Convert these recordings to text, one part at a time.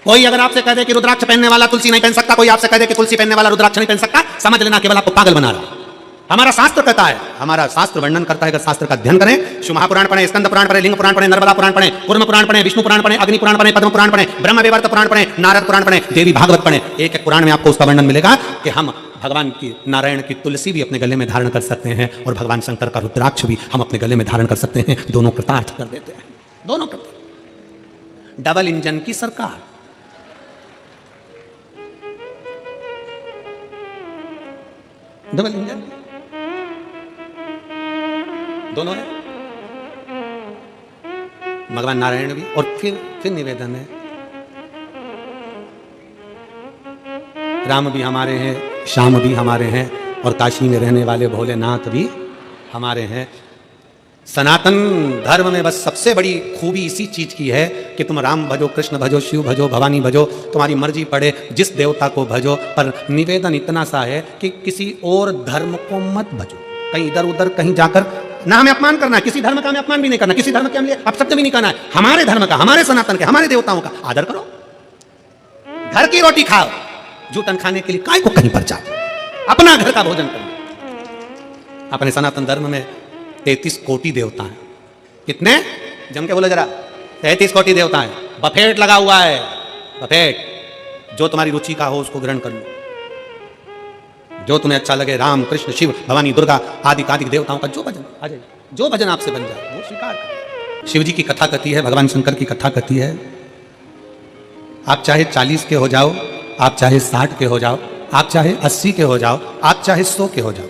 कोई अगर आपसे कह दे कि रुद्राक्ष पहनने वाला तुलसी नहीं पहन सकता, कोई आपसे कह दे कि तुलसी पहनने वाला रुद्राक्ष नहीं पहन सकता, समझ लेना केवल आपको पागल बना रहा है। हमारा शास्त्र कहता है, हमारा शास्त्र वर्णन करता है, अगर शास्त्र का अध्ययन करें, शिव महापुराण पढ़े, स्कंद पुराण पढ़े, लिंग पुराण पढ़े, नर्मदा पुराण पढ़े, कूर्म पुराण पढ़े, विष्णु पुराण पढ़े, अग्नि पुराण पढ़े, पद्म पुराण पढ़े, ब्रह्म वैवर्त पुराण पढ़े, नारद पुराण पढ़े, देवी भागवत पढ़े, एक एक पुराण में आपको उसका वर्णन मिलेगा कि हम भगवान की नारायण की तुलसी भी अपने गले में धारण कर सकते हैं और भगवान शंकर का रुद्राक्ष भी हम अपने गले में धारण कर सकते हैं। दोनों कृतार्थ कर देते हैं, दोनों कृतार्थ। डबल इंजन की सरकार, डबल इंजन दोनों है। भगवान नारायण भी, और फिर निवेदन है, राम भी हमारे हैं, श्याम भी हमारे हैं, और काशी में रहने वाले भोलेनाथ भी हमारे हैं। सनातन धर्म में बस सबसे बड़ी खूबी इसी चीज की है कि तुम राम भजो, कृष्ण भजो, शिव भजो, भवानी भजो, तुम्हारी मर्जी पड़े, जिस देवता को भजो, पर निवेदन इतना सा है कि किसी और धर्म को मत भजो। कहीं इधर उधर कहीं जाकर ना हमें अपमान करना है, किसी धर्म का हमें अपमान भी नहीं करना, किसी धर्म के हम लिए अपशब्द भी नहीं करना है। हमारे धर्म का, हमारे सनातन के, हमारे देवताओं का आदर करो। घर की रोटी खाओ, जूठन खाने के लिए काय को कहीं पर जाओ, अपना घर का भोजन करो। अपने सनातन धर्म में 33 कोटि देवता हैं। कितने? जम के बोलो जरा। 33 कोटि देवता हैं। बफेट लगा हुआ है, बफेट। जो तुम्हारी रुचि का हो उसको ग्रहण कर लो, जो तुम्हें अच्छा लगे। राम, कृष्ण, शिव, भवानी, दुर्गा आदि आदि देवताओं का जो भजन आ जाए, जो भजन आपसे बन जाए वो स्वीकार करो। शिव जी की कथा कथी है, भगवान शंकर की कथा कथी है। आप चाहे 40 के हो जाओ, आप चाहे 60 के हो जाओ, आप चाहे 80 के हो जाओ, आप चाहे 100 के हो जाओ,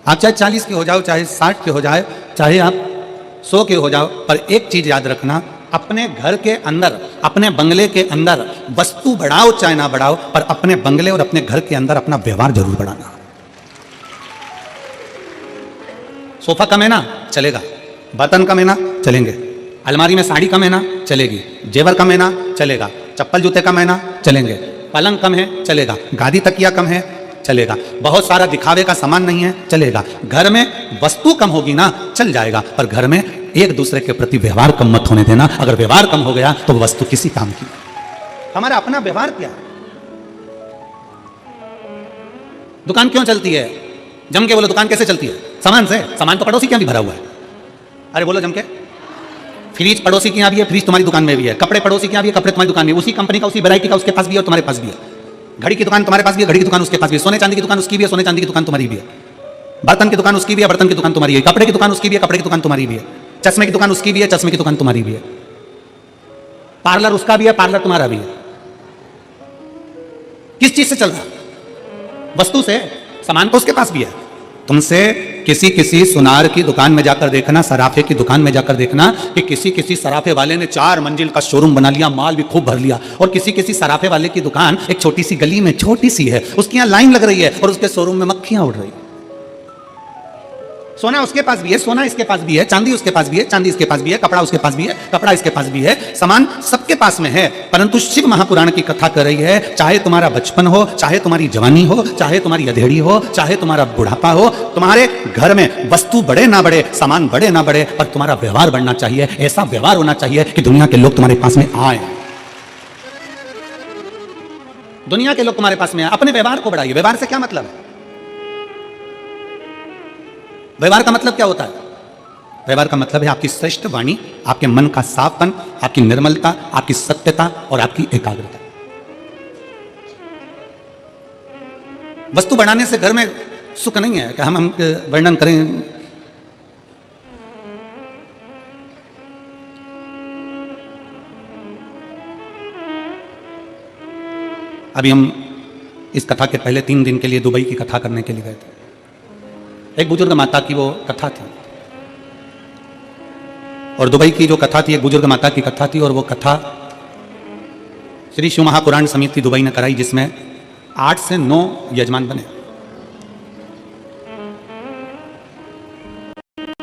आप चाहे 40 के हो जाओ, चाहे 60 के हो जाए, चाहे आप 100 के हो जाओ, पर एक चीज याद रखना, अपने घर के अंदर, अपने बंगले के अंदर वस्तु बढ़ाओ चाहे ना बढ़ाओ, पर अपने बंगले और अपने घर के अंदर अपना व्यवहार जरूर बढ़ाना। सोफा कम है ना, चलेगा। बर्तन कम है ना, चलेंगे। अलमारी में साड़ी कम है ना, चलेगी। जेवर कम है ना, चलेगा। चप्पल जूते कम है ना, चलेंगे। पलंग कम है, चलेगा। गादी तकिया कम है, चलेगा। बहुत सारा दिखावे का सामान नहीं है, चलेगा। घर में वस्तु कम होगी ना, चल जाएगा, पर घर में एक दूसरे के प्रति व्यवहार कम मत होने देना। अगर व्यवहार कम हो गया तो वस्तु किसी काम की। हमारा अपना व्यवहार क्या है? दुकान क्यों चलती है? जम के बोलो, दुकान कैसे चलती है? सामान से। सामान तो पड़ोसी के यहाँ भी भरा हुआ है। अरे बोलो जम के। फ्रिज पड़ोसी के यहाँ भी है, फ्रिज तुम्हारी दुकान में भी है। कपड़े पड़ोसी के यहाँ भी है, कपड़े तुम्हारी दुकान में, उसी कंपनी का, उसी वैरायटी का उसके पास भी है और तुम्हारे पास भी है। घड़ी की दुकान तुम्हारे पास भी है, घड़ी की दुकान उसके पास भी है। सोने चांदी की दुकान उसकी भी है, सोने चांदी की दुकान तुम्हारी भी है। बर्तन की दुकान उसकी भी है, बर्तन की दुकान तुम्हारी है। कपड़े की दुकान उसकी भी है, कपड़े की दुकान तुम्हारी भी है। चश्मे की दुकान उसकी भी है, चश्मे की दुकान तुम्हारी भी है। पार्लर उसका भी है, पार्लर तुम्हारा भी है। किस चीज से चल रहा? वस्तु से। सामान तो उसके पास भी है। तुमसे किसी सुनार की दुकान में जाकर देखना, सराफे की दुकान में जाकर देखना कि किसी सराफे वाले ने 4 मंजिल का शोरूम बना लिया, माल भी खूब भर लिया, और किसी सराफे वाले की दुकान एक छोटी सी गली में छोटी सी है, उसकी यहाँ लाइन लग रही है और उसके शोरूम में मक्खियां उड़ रही है। सोना उसके पास भी है, सोना इसके पास भी है, चांदी उसके पास भी है, चांदी इसके पास भी है, कपड़ा उसके पास भी है, कपड़ा इसके पास भी है, सामान सबके पास में है। परंतु शिव महापुराण की कथा कर रही है, चाहे तुम्हारा बचपन हो, चाहे तुम्हारी जवानी हो, चाहे तुम्हारी अधेड़ी हो, चाहे तुम्हारा बुढ़ापा हो, तुम्हारे घर में वस्तु बढ़े ना बढ़े, सामान बढ़े ना बढ़े, पर तुम्हारा व्यवहार बढ़ना चाहिए। ऐसा व्यवहार होना चाहिए कि दुनिया के लोग तुम्हारे पास में आए, दुनिया के लोग तुम्हारे पास में आए। अपने व्यवहार को बढ़ाइए। व्यवहार से क्या मतलब है? व्यवहार का मतलब क्या होता है? व्यवहार का मतलब है आपकी श्रेष्ठ वाणी, आपके मन का साफपन, आपकी निर्मलता, आपकी सत्यता और आपकी एकाग्रता। वस्तु बढ़ाने से घर में सुख नहीं है कि हम वर्णन करें। अभी हम इस कथा के पहले 3 दिन के लिए दुबई की कथा करने के लिए गए थे। एक बुजुर्ग माता की वो कथा थी, और दुबई की जो कथा थी एक बुजुर्ग माता की कथा थी, और वो कथा श्री शिव महापुराण समिति दुबई ने कराई, जिसमें 8 से 9 यजमान बने।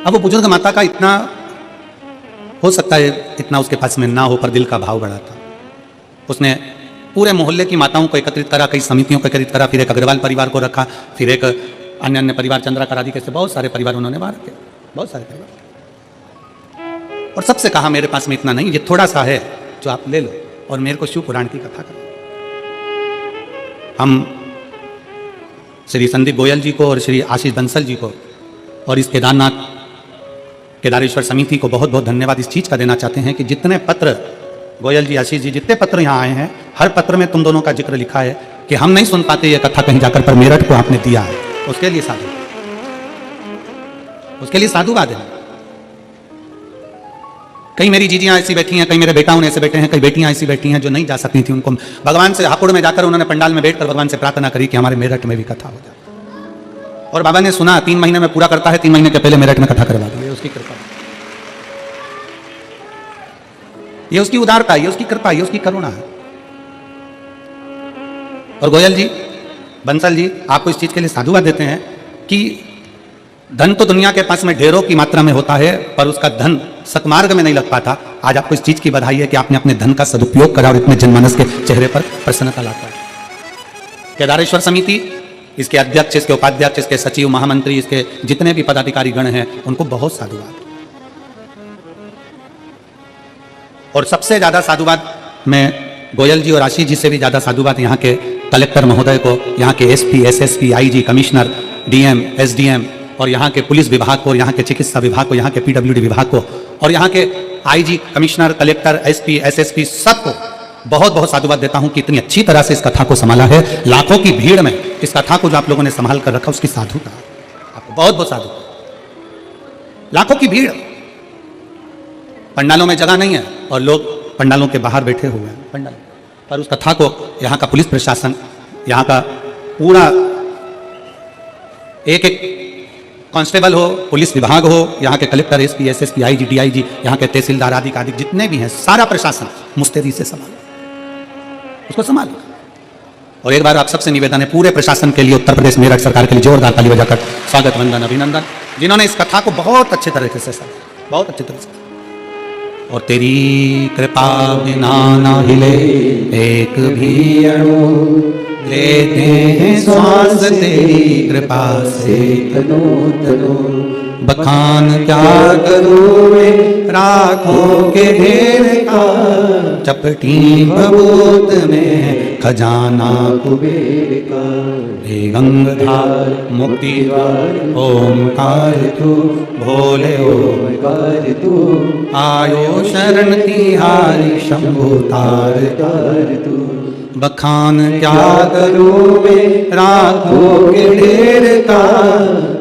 अब वो बुजुर्ग माता का इतना हो सकता है, इतना उसके पास में ना हो, पर दिल का भाव बड़ा था। उसने पूरे मोहल्ले की माताओं को एकत्रित करा, कई समितियों को एकत्रित करा, फिर एक अग्रवाल परिवार को रखा, फिर एक अन्य परिवार, चंद्राकर आदि कैसे बहुत सारे परिवार उन्होंने बाहर रखे, बहुत सारे परिवार। और सबसे कहा मेरे पास में इतना नहीं, ये थोड़ा सा है जो आप ले लो और मेरे को शिव पुराण की कथा करो। हम श्री संदीप गोयल जी को और श्री आशीष बंसल जी को और इस केदारेश्वर समिति को बहुत बहुत धन्यवाद इस चीज़ का देना चाहते हैं कि जितने पत्र गोयल जी, आशीष जी, जितने पत्र यहाँ आए हैं, हर पत्र में तुम दोनों का जिक्र लिखा है कि हम नहीं सुन पाते ये कथा कहीं जाकर, पर मेरठ को आपने दिया है, उसके लिए साधु, उसके लिए साधुवाद है। कई मेरी जीजियां ऐसी बैठी हैं, कई मेरे बेटाओं ऐसे बैठे हैं, कई बेटियां ऐसी बैठी हैं जो नहीं जा सकती थी। उनको भगवान से हापुड़ में जाकर उन्होंने पंडाल में बैठकर भगवान से प्रार्थना करी कि हमारे मेरठ में भी कथा हो जाए, और बाबा ने सुना 3 महीने में पूरा करता है, 3 महीने के पहले मेरठ में कथा करवा दी। उसकी कृपा, ये उसकी उदारता, ये उसकी कृपा, ये उसकी करुणा है। और गोयल जी, बंसल जी आपको इस चीज के लिए साधुवाद देते हैं कि धन तो दुनिया के पास में ढेरों की मात्रा में होता है, पर उसका धन सतमार्ग में नहीं लग पाता। आज आपको इस चीज की बधाई है कि आपने अपने धन का सदुपयोग करा और इतने जनमानस के चेहरे पर प्रसन्नता लाता है। केदारेश्वर समिति, इसके अध्यक्ष, इसके उपाध्यक्ष, इसके सचिव, महामंत्री, इसके जितने भी पदाधिकारी गण हैं, उनको बहुत साधुवाद। और सबसे ज्यादा साधुवाद मैं गोयल जी और आशीष जी से भी ज्यादा साधुवाद यहाँ के कलेक्टर महोदय को, यहाँ के SP, SSP, IG, commissioner, DM, SDM और यहाँ के पुलिस विभाग को, और यहाँ के चिकित्सा विभाग को, यहाँ के पीडब्ल्यूडी विभाग को, और यहाँ के IG, commissioner, collector, SP, SSP सबको बहुत बहुत साधुवाद देता हूँ कि इतनी अच्छी तरह से इस कथा को संभाला है। लाखों की भीड़ में इस कथा को जो आप लोगों ने संभाल कर रखा, उसकी साधुता आपको बहुत बहुत साधु। लाखों की भीड़, पंडालों में जगह नहीं है और लोग पंडालों के बाहर बैठे हुए हैं पंडाल पर। उस कथा को यहाँ का पुलिस प्रशासन, यहाँ का पूरा एक एक कांस्टेबल हो, पुलिस विभाग हो, यहाँ के collector, SP, SSP, IG, DIG, यहाँ के तहसीलदार आदि आदि जितने भी हैं, सारा प्रशासन मुस्तैदी से संभालो, उसको संभालो। और एक बार आप सबसे निवेदन है, पूरे प्रशासन के लिए, उत्तर प्रदेश मेरठ सरकार के लिए जोरदार ताली बजाकर स्वागत, वंदन, अभिनंदन, जिन्होंने इस कथा को बहुत अच्छे तरीके से समझा, बहुत अच्छे तरह से। और तेरी कृपा बिना ना हिले एक भी अणु, लेते हैं श्वास तेरी कृपा से तनो तनो। बखान क्या करूं मैं राखों के ढेर का, चपटी बबूत में खजाना कुबेर का। हे गंगाधार मुक्ति द्वार ओमकार तू, भोले ओमकार तू। आयो शरण तिहारी शंभु तार तार तू। बखान क्या करूं मैं राखों के ढेर का,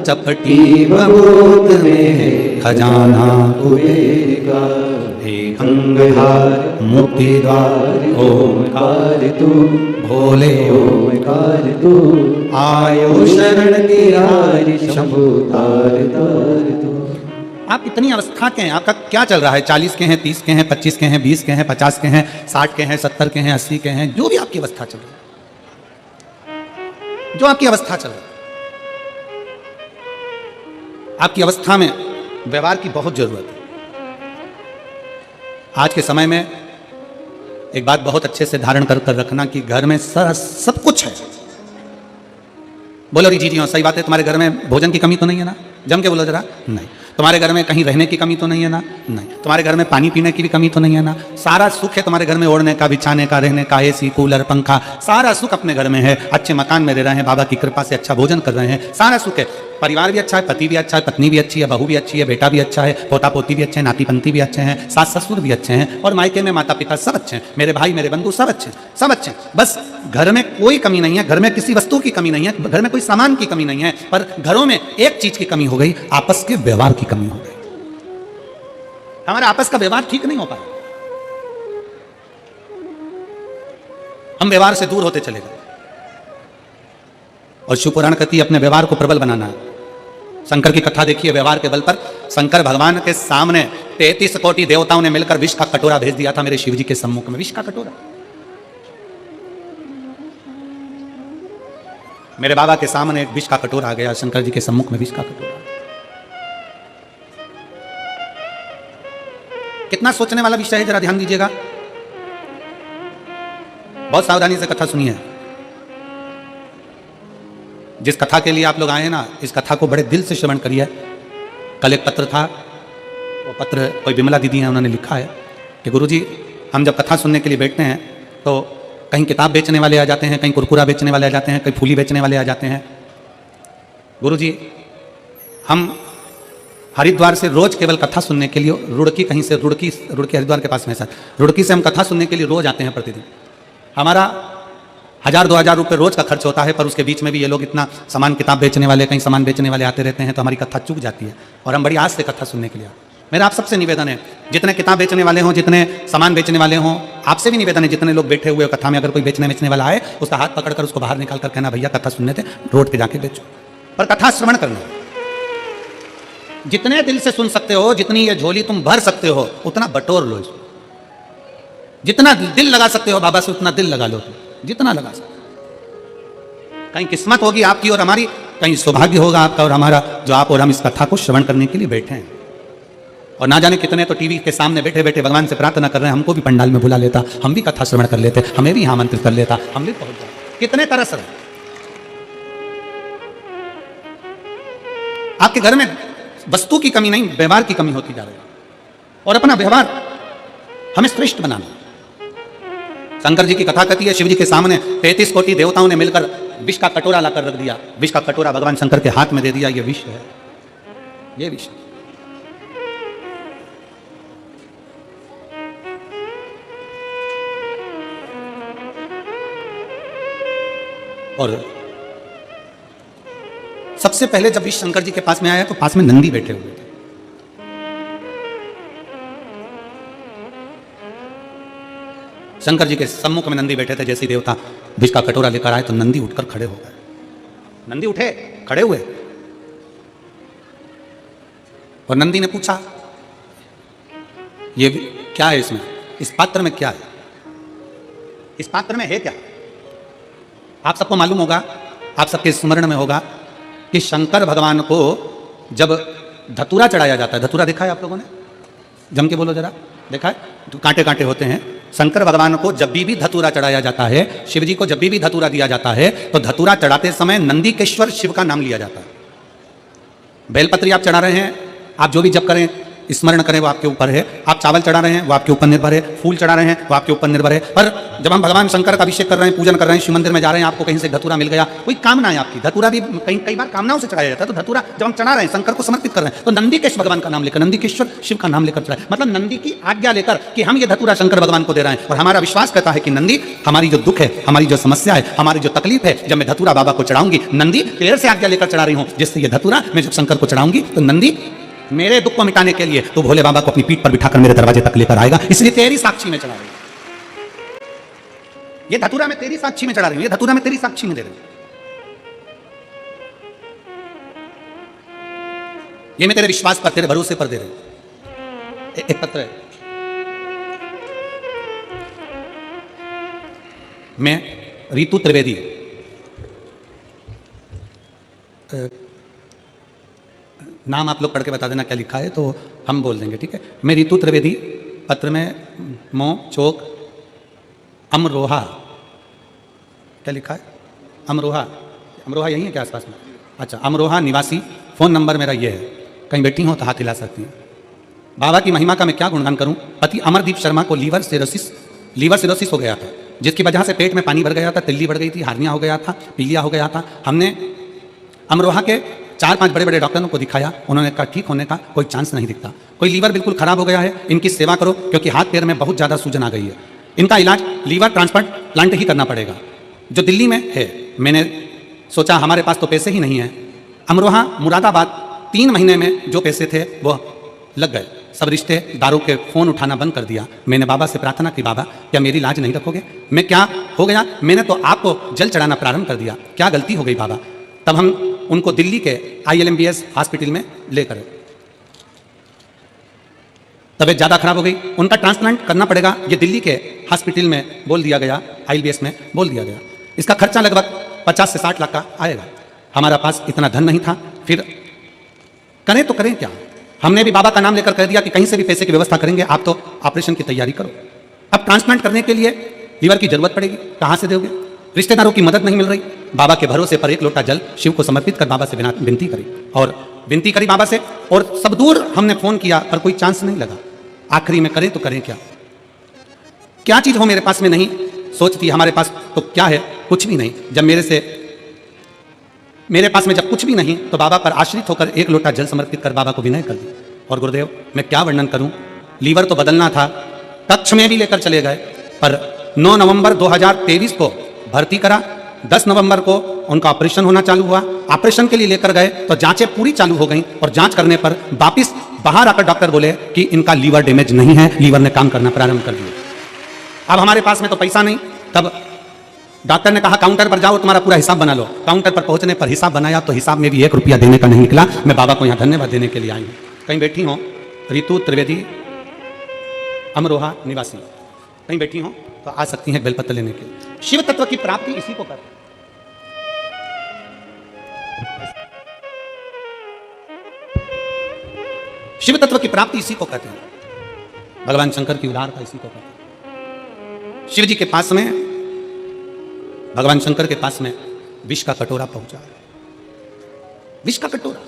चपटी बबूत में खजाना कुबेर का। हे गंगाधार मुक्ति द्वार ओमकार तू, भोले ओमकार तू। आयो शरण तिहारी शंभु तार तार तू। आप इतनी अवस्था के हैं, आपका क्या चल रहा है? 40 के हैं, 30 के हैं, 25 के हैं, 20 के हैं, 50 के हैं, 60 के हैं, 70 के हैं, 80 के हैं, जो भी आपकी अवस्था चल रही है, जो आपकी अवस्था चल रही है, आपकी अवस्था में व्यवहार की बहुत जरूरत है। आज के समय में एक बात बहुत अच्छे से धारण कर रखना कि घर में सब कुछ है। बोलो जी सही बात है, तुम्हारे घर में भोजन की कमी तो नहीं है ना? जम के बोलो जरा। नहीं। तुम्हारे घर में कहीं रहने की कमी तो नहीं है ना? नहीं। तुम्हारे घर में पानी पीने की भी कमी तो नहीं है ना? सारा सुख है तुम्हारे घर में, ओढ़ने का, बिछाने का, रहने का, एसी, कूलर, पंखा, सारा सुख अपने घर में है। अच्छे मकान में रह रहे हैं, बाबा की कृपा से अच्छा भोजन कर रहे हैं, सारा सुख है। परिवार भी अच्छा है, पति भी अच्छा है, पत्नी भी अच्छी है, बहू भी अच्छी है, बेटा भी अच्छा है, पोता पोती भी अच्छे हैं, नाती पंती भी अच्छे हैं, सास ससुर भी अच्छे हैं, और मायके में माता पिता सब अच्छे हैं, मेरे भाई मेरे बंधु सब अच्छे हैं, सब अच्छे हैं। बस घर में कोई कमी नहीं है, घर में किसी वस्तु की कमी नहीं है, घर में कोई सामान की कमी नहीं है, पर घरों में एक चीज की कमी हो गई, आपस के व्यवहार की कमी हो गई। हमारे आपस का व्यवहार ठीक नहीं हो पाया, हम व्यवहार से दूर होते चले गए। और शिव पुराण कहती है अपने व्यवहार को प्रबल बनाना है। शंकर की कथा देखिए, व्यवहार के बल पर शंकर भगवान के सामने 33 कोटि देवताओं ने मिलकर विष का कटोरा भेज दिया था मेरे शिव जी के सम्मुख में। विष का कटोरा मेरे बाबा के सामने एक विष का कटोरा आ गया, शंकर जी के सम्मुख में विष का कटोरा। कितना सोचने वाला विषय है, जरा ध्यान दीजिएगा, बहुत सावधानी से कथा सुनिए। जिस कथा के लिए आप लोग आए हैं ना, इस कथा को बड़े दिल से श्रवण करिए। कल एक पत्र था, वो पत्र कोई विमला दीदी हैं, उन्होंने लिखा है कि गुरुजी हम जब कथा सुनने के लिए बैठते हैं तो कहीं किताब बेचने वाले आ जाते हैं, कहीं कुरकुरा बेचने वाले आ जाते हैं, कहीं फूली बेचने वाले आ जाते हैं। गुरुजी हम हरिद्वार से रोज केवल कथा सुनने के लिए, रुड़की कहीं से, रुड़की हरिद्वार के पास में सर, रुड़की से हम कथा सुनने के लिए रोज आते हैं प्रतिदिन। हमारा 1000-2000 रुपये रोज का खर्च होता है, पर उसके बीच में भी ये लोग इतना सामान, किताब बेचने वाले, कहीं सामान बेचने वाले आते रहते हैं, तो हमारी कथा चूक जाती है और हम बड़ी आस से कथा सुनने के लिए। मेरा आप सबसे निवेदन है, जितने किताब बेचने वाले हों, जितने सामान बेचने वाले हों, आपसे भी निवेदन है, जितने लोग बैठे हुए कथा में, अगर कोई बेचने वाला आए, उसका हाथ पकड़कर उसको बाहर निकाल कर कहना भैया कथा सुनने थे, रोड पे जाके बेचो, पर कथा श्रवण करना। जितने दिल से सुन सकते हो, जितनी ये झोली तुम भर सकते हो, उतना बटोर लो इसको। जितना दिल लगा सकते हो बाबा से, उतना दिल लगा लो, जितना लगा सकते। कहीं किस्मत होगी आपकी और हमारी, कहीं सौभाग्य होगा आपका और हमारा, जो आप और हम इस कथा को श्रवण करने के लिए बैठे हैं। और ना जाने कितने तो टीवी के सामने बैठे बैठे भगवान से प्रार्थना कर रहे हैं, हमको भी पंडाल में बुला लेता, हम भी कथा श्रवण कर लेते, हमें भी आमंत्रित कर लेता, हम भी पहुंच जाते। कितने तरस रहे। आपके घर में वस्तु की कमी नहीं, व्यवहार की कमी होती जा रही है, और अपना व्यवहार हमें श्रेष्ठ बनाना। शंकर जी की कथा कहती है, शिव जी के सामने 33 कोटि देवताओं ने मिलकर विष का कटोरा लाकर रख दिया, विष का कटोरा भगवान शंकर के हाथ में दे दिया, ये विष है, ये विष। और सबसे पहले जब विष शंकर जी के पास में आया तो पास में नंदी बैठे हुए थे। शंकर जी के सम्मुख में नंदी बैठे थे। जैसे देवता विष का कटोरा लेकर आए तो नंदी उठकर खड़े हो गए। नंदी उठे, खड़े हुए, और नंदी ने पूछा ये क्या है, इसमें, इस पात्र में क्या है, इस पात्र में है क्या? आप सबको मालूम होगा, आप सबके स्मरण में होगा कि शंकर भगवान को जब धतूरा चढ़ाया जाता है, धतूरा देखा है आप लोगों ने? जम के बोलो जरा, देखा है? तो कांटे कांटे होते हैं। शंकर भगवान को जब भी धतूरा चढ़ाया जाता है, शिव जी को जब भी धतूरा दिया जाता है, तो धतूरा चढ़ाते समय नंदीकेश्वर शिव का नाम लिया जाता है। बेलपत्री आप चढ़ा रहे हैं, आप जो भी जप करें, स्मरण करें, वो आपके ऊपर है। आप चावल चढ़ा रहे हैं, वो आपके ऊपर निर्भर है। फूल चढ़ा रहे हैं, वो आपके ऊपर निर्भर है। पर जब हम भगवान शंकर का अभिषेक कर रहे हैं, पूजन कर रहे हैं, शिव मंदिर में जा रहे हैं, आपको कहीं से धतूरा मिल गया, कोई कामना है आपकी, धतूरा भी कई बार कामनाओं से चढ़ाया जाता है। तो धतूरा जब हम चढ़ा रहे हैं, शंकर को समर्पित कर रहे हैं, तो नंदीकेश्वर भगवान का नाम लेकर, नंदीकेश्वर शिव का नाम लेकर चढ़ाए, मतलब नंदी की आज्ञा लेकर कि हम ये धतूरा शंकर भगवान को दे रहे हैं। और हमारा विश्वास कहता है कि नंदी, हमारी जो दुख है, हमारी जो समस्या है, हमारी जो तकलीफ है, जब मैं धतूरा बाबा को चढ़ाऊंगी, नंदी क्लियर से आज्ञा लेकर चढ़ा रही हूं, जिससे ये धतूरा मैं जब शंकर को चढ़ाऊंगी तो नंदी मेरे दुख को मिटाने के लिए तो भोले बाबा को अपनी पीठ पर बिठाकर मेरे दरवाजे तक लेकर आएगा। इसलिए तेरी साक्षी में चढ़ा रही हूं, ये धतूरा मैं तेरी साक्षी में चढ़ा रही हूं, ये धतूरा मैं तेरी साक्षी में दे रही हूं, ये मैं तेरे विश्वास पर, तेरे भरोसे पर दे रही हूं। एक पत्र है, मैं रीतु त्रिवेदी, नाम आप लोग पढ़ के बता देना क्या लिखा है, तो हम बोल देंगे, ठीक है? मैं रीतु त्रिवेदी, पत्र में मो चौक अमरोहा, क्या लिखा है? अमरोहा, अमरोहा यही है क्या आसपास में? अच्छा, अमरोहा निवासी, फ़ोन नंबर मेरा ये है, कहीं बैठी हो तो हाथ हिला सकती हैं। बाबा की महिमा का मैं क्या गुणगान करूं। पति अमरदीप शर्मा को लीवर सिरोसिस हो गया था, जिसकी वजह से पेट में पानी भर गया था, तिल्ली बढ़ गई थी, हार्निया हो गया था, पीलिया हो गया था। हमने अमरोहा के 4-5 बड़े बड़े डॉक्टरों को दिखाया, उन्होंने कहा ठीक होने का कोई चांस नहीं दिखता। कोई लीवर बिल्कुल खराब हो गया है, इनकी सेवा करो, क्योंकि हाथ पैर में बहुत ज़्यादा सूजन आ गई है। इनका इलाज लीवर ट्रांसप्लांट ही करना पड़ेगा, जो दिल्ली में है। मैंने सोचा हमारे पास तो पैसे ही नहीं है। अमरोहा मुरादाबाद 3 महीने में जो पैसे थे वो लग गए। सब रिश्तेदारों के फ़ोन उठाना बंद कर दिया। मैंने बाबा से प्रार्थना की, बाबा क्या मेरी इलाज नहीं रखोगे? मैं क्या हो गया? मैंने तो आपको जल चढ़ाना प्रारंभ कर दिया, क्या गलती हो गई बाबा? तब हम उनको दिल्ली के ILMBS हॉस्पिटल में लेकर, तबीयत ज़्यादा खराब हो गई, उनका ट्रांसप्लांट करना पड़ेगा, ये दिल्ली के हॉस्पिटल में बोल दिया गया, ILBS में बोल दिया गया। इसका खर्चा लगभग 50 से 60 लाख का आएगा। हमारा पास इतना धन नहीं था, फिर करें तो करें क्या? हमने भी बाबा का नाम लेकर कह दिया कि कहीं से भी पैसे की व्यवस्था करेंगे, आप तो ऑपरेशन की तैयारी करो। अब ट्रांसप्लांट करने के लिए लीवर की जरूरत पड़ेगी, कहाँ से दोगे? रिश्तेदारों की मदद नहीं मिल रही। बाबा के भरोसे पर 1 लोटा जल शिव को समर्पित कर बाबा से विनती करी, और विनती करी बाबा से और सब दूर हमने फोन किया पर कोई चांस नहीं लगा। आखिरी में करें तो करें क्या, क्या चीज हो मेरे पास में नहीं, सोचती हमारे पास तो क्या है, कुछ भी नहीं। जब मेरे पास में जब कुछ भी नहीं तो बाबा पर आश्रित होकर एक लोटा जल समर्पित कर बाबा को विनय कर दी। और गुरुदेव मैं क्या वर्णन करूं, लीवर तो बदलना था, कक्ष में भी लेकर चले गए, पर 9 नवंबर 2023 को भर्ती करा, 10 नवंबर को उनका ऑपरेशन होना चालू हुआ। ऑपरेशन के लिए लेकर गए तो जांचें पूरी चालू हो गई और जांच करने पर वापिस बाहर आकर डॉक्टर बोले कि इनका लीवर डैमेज नहीं है, लीवर ने काम करना प्रारंभ कर दिया। अब हमारे पास में तो पैसा नहीं, तब डॉक्टर ने कहा काउंटर पर जाओ तुम्हारा पूरा हिसाब बना लो। काउंटर पर पहुंचने पर हिसाब बनाया तो हिसाब में भी 1 रुपया देने का नहीं निकला। मैं बाबा को यहाँ धन्यवाद देने के लिए आई हूँ। कहीं बैठी हो रितु त्रिवेदी अमरोहा निवासी, कहीं बैठी हो तो आ सकती हैं बेलपत्र लेने के लिए। शिव तत्व की प्राप्ति इसी को करते हैं। शिव तत्व की प्राप्ति इसी को कहते हैं, भगवान शंकर की उदारता इसी को कहते हैं। शिव जी के पास में, भगवान शंकर के पास में विष का कटोरा पहुंचा, विष का कटोरा।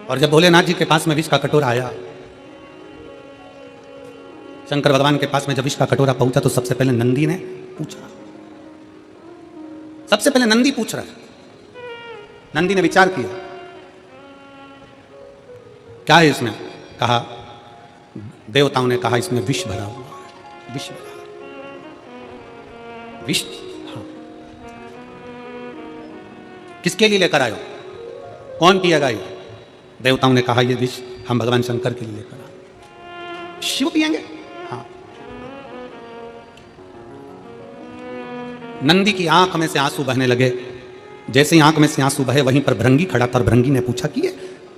और जब भोलेनाथ जी के पास में विष का कटोरा आया, शंकर भगवान के पास में जब विष का कटोरा पहुंचा तो सबसे पहले नंदी ने पूछा, सबसे पहले नंदी पूछ रहा है। नंदी ने विचार किया क्या है इसमें, कहा देवताओं ने कहा इसमें विष भरा हुआ है, विष भरा, विष। हाँ, किसके लिए लेकर आयो, कौन पिएगा ये? देवताओं ने कहा ये विष हम भगवान शंकर के लिए लेकर आए, शिव पिएंगे। हाँ, नंदी की आंख में से आंसू बहने लगे। जैसे ही आंख में से आंसू बहे वहीं पर भृंगी खड़ा था और भृंगी ने पूछा कि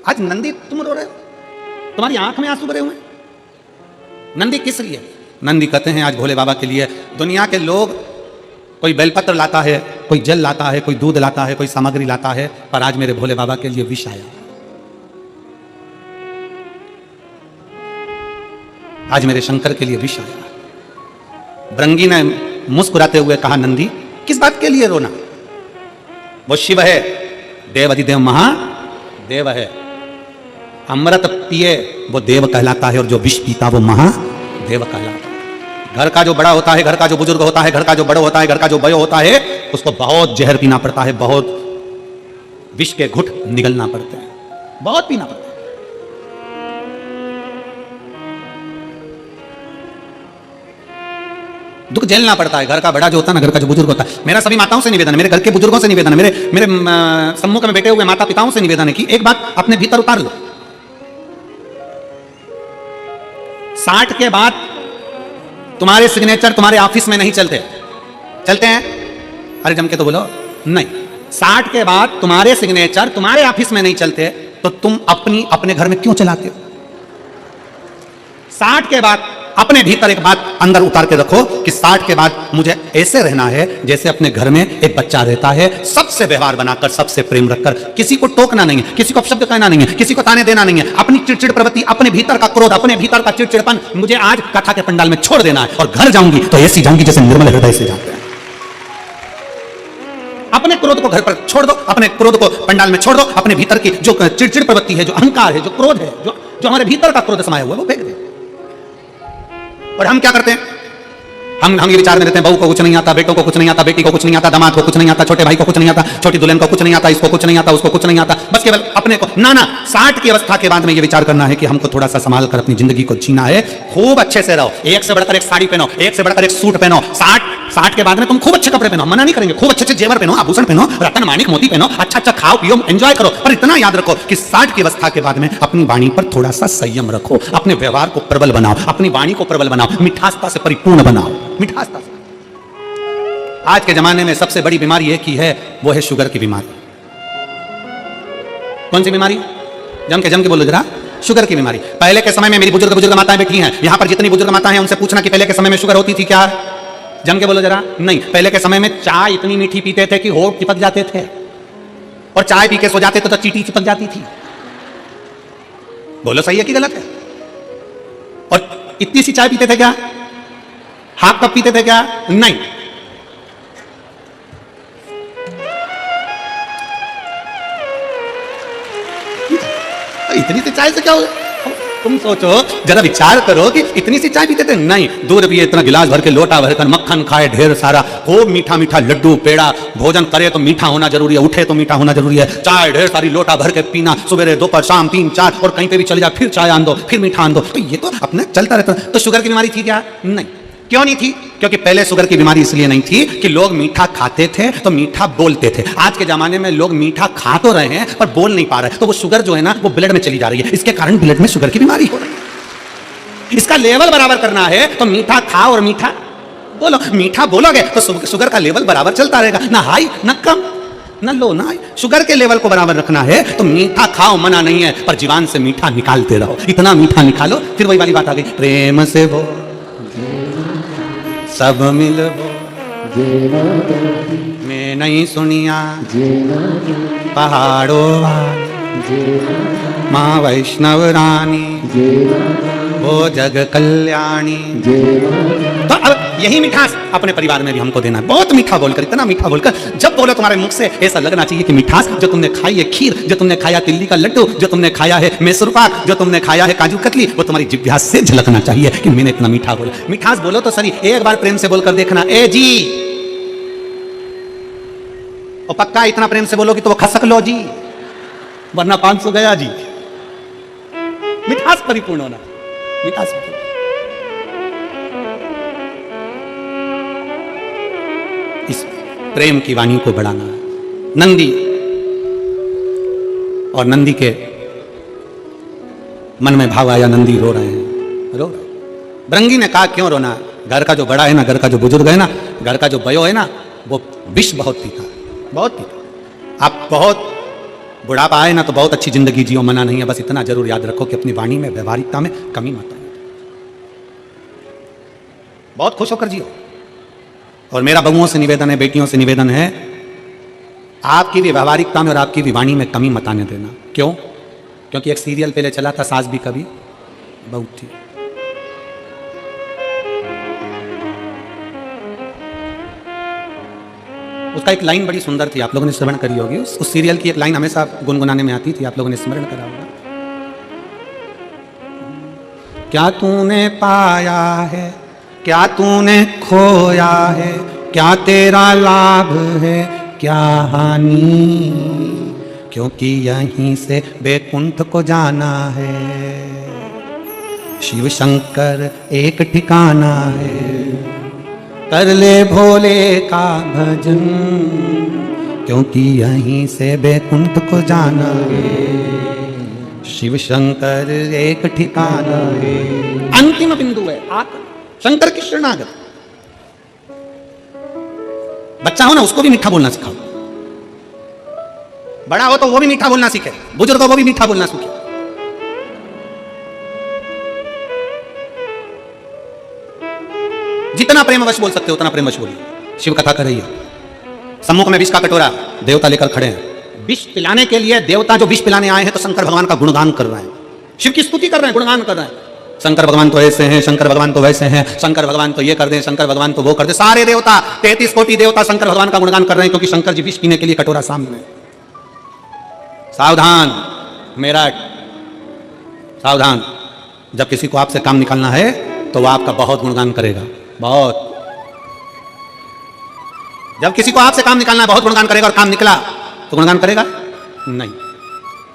आज नंदी तुम रो रहे हो, तुम्हारी आंख में आंसू भरे हुए? नंदी किस लिए? नंदी कहते हैं आज भोले बाबा के लिए। दुनिया के लोग कोई बेलपत्र लाता है, कोई जल लाता है, कोई दूध लाता है, कोई सामग्री लाता है, पर आज मेरे भोले बाबा के लिए विष आया। आज मेरे शंकर के लिए विष आया। भृंगी ने मुस्कुराते हुए कहा नंदी किस बात के लिए रोना, वो शिव है, देव अधिदेव महादेव है। अमृत पिए वो देव कहलाता है और जो विष पीता वो महादेव कहलाता है। घर का जो बड़ा होता है, घर का जो बुजुर्ग होता है, घर का जो बड़ा होता है, घर का जो बयो होता है, उसको बहुत जहर पीना पड़ता है, बहुत विष के घुट निगलना पड़ते हैं, बहुत पीना पड़ता है। दुख झेलना पड़ता है। घर का बड़ा जो होता है ना, घर का जो बुजुर्ग होता है, मेरा सभी माताओं से निवेदन है, मेरे घर के बुजुर्गों से निवेदन है, मेरे सम्मुख में बैठे हुए माता पिताओं से निवेदन है कि एक बात अपने भीतर उतार लो। 60 के बाद तुम्हारे सिग्नेचर तुम्हारे ऑफिस में नहीं चलते, चलते हैं? अरे जम के तो बोलो नहीं। 60 के बाद तुम्हारे सिग्नेचर तुम्हारे ऑफिस में नहीं चलते तो तुम अपने घर में क्यों चलाते हो? 60 के बाद अपने भीतर एक बात अंदर उतार के रखो कि 60 के बाद मुझे ऐसे रहना है जैसे अपने घर में एक बच्चा रहता है, सबसे व्यवहार बनाकर, सबसे प्रेम रखकर, किसी को टोकना नहीं है, किसी को अपशब्द कहना नहीं है, किसी को ताने देना नहीं है, अपनी चिड़चिड़ प्रवृत्ति, अपने भीतर का क्रोध, अपने भीतर का चिड़चिड़पन मुझे आज कथा के पंडाल में छोड़ देना है और घर जाऊंगी तो ऐसी जाऊंगी जैसे निर्मल हृदय से जाते हैं। अपने क्रोध को घर पर छोड़ दो, अपने क्रोध को पंडाल में छोड़ दो, अपने भीतर की जो चिड़चिड़ प्रवृत्ति है, जो अहंकार है, जो क्रोध है, जो हमारे भीतर का क्रोध समाया हुआ है वो फेंक दे। और हम क्या करते हैं? हम ये विचार में रहते हैं बहू को कुछ नहीं आता, बेटों को कुछ नहीं आता, बेटी को कुछ नहीं आता, दामाद को कुछ नहीं आता, छोटे भाई को कुछ नहीं आता, छोटी दुल्हन को कुछ नहीं आता, इसको कुछ नहीं आता, उसको कुछ नहीं आता, बस केवल अपने को। ना 60 की अवस्था के बाद में ये विचार करना है कि हमको थोड़ा सा संभाल कर अपनी जिंदगी को जीना है, खूब अच्छे से रहो, एक से बढ़कर एक साड़ी पहनो, एक से बढ़कर एक सूट पहनो। 60 के बाद में तुम खूब अच्छे कपड़े पहनो, मना नहीं करेंगे, खूब अच्छे जेवर पहनो, आभूषण पहनो, रत्न माणिक मोती पहनो, अच्छा खाओ पियो, एंजॉय करो। पर इतना याद रखो कि 60 की अवस्था के बाद में अपनी वाणी पर थोड़ा सा संयम रखो, अपने व्यवहार को प्रबल बनाओ, अपनी वाणी को प्रबल बनाओ, मिठासता से परिपूर्ण बनाओ, मिठासता से। आज के जमाने में सबसे बड़ी बीमारी एक ही है, वो है शुगर की बीमारी। कौन सी बीमारी? जम के बोलो जरा, शुगर की बीमारी। पहले के समय में मेरी बुजुर्ग माताएं बैठी हैं यहां पर, जितनी बुजुर्ग माताएं हैं उनसे पूछना कि पहले के समय में शुगर होती थी क्या? जम के बोलो जरा। नहीं, पहले के समय में चाय इतनी मीठी पीते थे कि होठ चिपक जाते थे, और चाय पी के सो जाते थे तो चींटी चिपक जाती थी। बोलो सही है कि गलत है? और इतनी सी चाय पीते थे क्या? हाफ कप पीते थे क्या? नहीं। इतनी सी चाय से क्या हो? तुम सोचो, जरा विचार करो कि इतनी सी चाय पीते थे? नहीं, दूध पिए इतना गिलास भर के, लोटा भर कर, मक्खन खाए ढेर सारा, खूब मीठा मीठा लड्डू पेड़ा, भोजन करे तो मीठा होना जरूरी है, उठे तो मीठा होना जरूरी है, चाय ढेर सारी लोटा भर के पीना, सुबह दोपहर शाम 3 4, और कहीं पे भी चले जाए फिर चाय आन दो, फिर मीठा आन दो, तो ये तो अपने चलता रहता। तो शुगर की बीमारी थी क्या? नहीं। क्यों नहीं थी? क्योंकि पहले शुगर की बीमारी इसलिए नहीं थी कि लोग मीठा खाते थे तो मीठा बोलते थे। आज के जमाने में लोग मीठा खा तो रहे हैं पर बोल नहीं पा रहे, तो वो शुगर जो है ना वो ब्लड में चली जा रही है, इसके कारण ब्लड में शुगर की बीमारी हो रही है। इसका लेवल बराबर करना है तो मीठा खाओ और मीठा बोलो। मीठा बोलोगे तो शुगर का लेवल बराबर चलता रहेगा, ना हाई ना कम ना लो ना हाई। शुगर के लेवल को बराबर रखना है तो मीठा खाओ, मना नहीं है, पर जीवान से मीठा निकालते रहो, इतना मीठा निकालो। फिर वही वाली बात आ गई, प्रेम से वो सब मिलबो मैं नहीं सुनिया पहाड़ों माँ वैष्णव रानी वो जग कल्याणी। तो अब यही मिठास अपने परिवार में भी हमको देना है। बहुत मीठा बोलकर, इतना मीठा बोलकर, जब बोलो तुम्हारे मुख से ऐसा लगना चाहिए कि मिठास जो तुमने खाई है, खीर जो तुमने खाया, तिल्ली का लड्डू जो तुमने खाया है, मैसूर पाक जो तुमने खाया है, काजू कतली, वो तुम्हारी जिह्वा से झलकना चाहिए कि मैंने इतना मीठा बोला। मिठास बोलो तो सही, एक बार प्रेम से बोलकर देखना, ए जी, और पक्का इतना प्रेम से बोलोगी तो वो खसक लो जी, वरना 500 गया जी। मिठास परिपूर्ण होना, मिठास परिपूर्ण। इस प्रेम की वाणी को बढ़ाना। नंदी और नंदी के मन में भाव आया, नंदी रो रहे हैं, रो रहे। भृंगी ने कहा क्यों रोना? घर का जो बड़ा है ना, घर का जो बुजुर्ग है ना, घर का जो बयो है ना, वो विष बहुत पीता, बहुत पीता। आप बहुत बुढ़ापा आए ना तो बहुत अच्छी जिंदगी जियो, मना नहीं है, बस इतना जरूर याद रखो कि अपनी वाणी में, व्यवहारिकता में कमी मत आए, बहुत खुश होकर जियो। और मेरा बहुओं से निवेदन है, बेटियों से निवेदन है, आपकी भी व्यवहारिकता में और आपकी भी वाणी में कमी मत आने देना। क्यों? क्योंकि एक सीरियल पहले चला था, सास भी कभी बहू थी। उसका एक लाइन बड़ी सुंदर थी, आप लोगों ने स्मरण करी होगी। उस सीरियल की एक लाइन हमेशा गुनगुनाने में आती थी, आप लोगों ने स्मरण करा होगा। क्या तूने पाया है, क्या तूने खोया है, क्या तेरा लाभ है, क्या हानि, क्योंकि यहीं से बैकुंठ को जाना है। शिव शंकर एक ठिकाना है, कर ले भोले का भजन, क्योंकि यहीं से बैकुंठ को जाना है। शिव शंकर एक ठिकाना है। अंतिम बिंदु है आकर शंकर की शरणागत। बच्चा हो ना, उसको भी मीठा बोलना सिखाओ। बड़ा हो तो वो भी मीठा बोलना सीखे, बुजुर्ग हो वो भी मीठा बोलना सीखे। जितना प्रेमवश बोल सकते हो उतना प्रेमवश बोलिए। शिव कथा कर रही है, सम्मुख में विष का कटोरा, देवता लेकर खड़े हैं। विष पिलाने के लिए देवता जो विष पिलाने आए हैं तो शंकर भगवान का गुणगान कर रहे हैं, शिव की स्तुति कर रहे हैं, गुणगान कर रहे हैं। शंकर भगवान तो ऐसे हैं, शंकर भगवान तो वैसे हैं, शंकर भगवान तो ये कर दें, शंकर भगवान तो वो कर दे। सारे देवता 33 कोटि देवता शंकर भगवान का गुणगान कर रहे हैं, क्योंकि शंकर जी विष पीने के लिए कटोरा सामने। सावधान मेरठ, सावधान। जब किसी को आपसे काम निकालना है तो वह आपका बहुत गुणगान करेगा, बहुत। जब किसी को आपसे काम निकालना है बहुत गुणगान करेगा, और काम निकला तो गुणगान करेगा नहीं,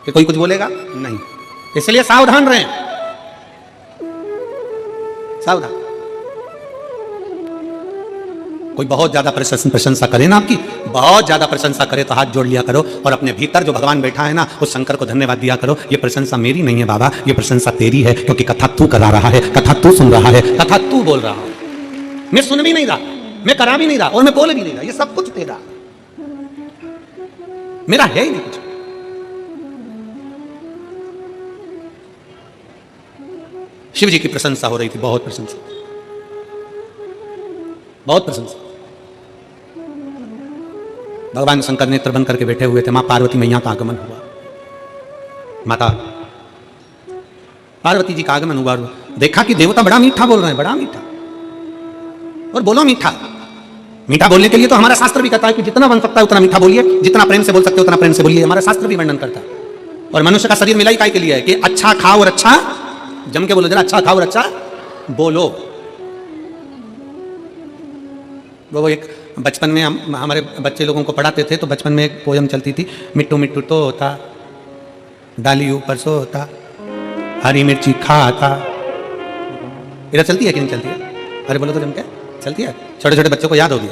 कि कोई कुछ बोलेगा नहीं। इसलिए सावधान रहें, सावधान। कोई बहुत ज्यादा प्रशंसा करे ना, आपकी बहुत ज्यादा प्रशंसा करे तो हाथ जोड़ लिया करो, और अपने भीतर जो भगवान बैठा है ना उस शंकर को धन्यवाद दिया करो। ये प्रशंसा मेरी नहीं है बाबा, ये प्रशंसा तेरी है, क्योंकि कथा तू करा रहा है, कथा तू सुन रहा है, कथा तू बोल रहा है। मैं सुन भी नहीं रहा, मैं करा भी नहीं रहा, और मैं बोल भी नहीं रहा। ये सब कुछ तेरा, मेरा है ही नहीं कुछ। शिव जी की प्रशंसा हो रही थी, बहुत प्रशंसा, बहुत प्रशंसा। भगवान शंकर नेत्र बंद करके बैठे हुए थे, मां पार्वती मैया का आगमन हुआ। माता पार्वती जी का आगमन हुआ, देखा कि देवता बड़ा मीठा बोल रहे हैं, बड़ा मीठा। और बोलो मीठा, मीठा बोलने के लिए तो हमारा शास्त्र भी कहता है कि जितना बन सकता है उतना मीठा बोलिए, जितना प्रेम से बोल सकते हो उतना प्रेम से बोलिए, हमारा शास्त्र भी वर्णन करता है। और मनुष्य का शरीर मिला ही काय के लिए है कि अच्छा खाओ और अच्छा, जम के बोलो जरा, अच्छा खाओ और अच्छा बोलो। वो एक बचपन में हम हमारे बच्चे लोगों को पढ़ाते थे, तो बचपन में एक पोयम चलती थी, मिट्टू मिट्टू तो होता, डाली ऊपर सो होता, हरी मिर्ची खाता। इधर चलती है कि नहीं चलती है? अरे बोलो तो जम के चलती है, छोटे छोटे बच्चों को याद होगी।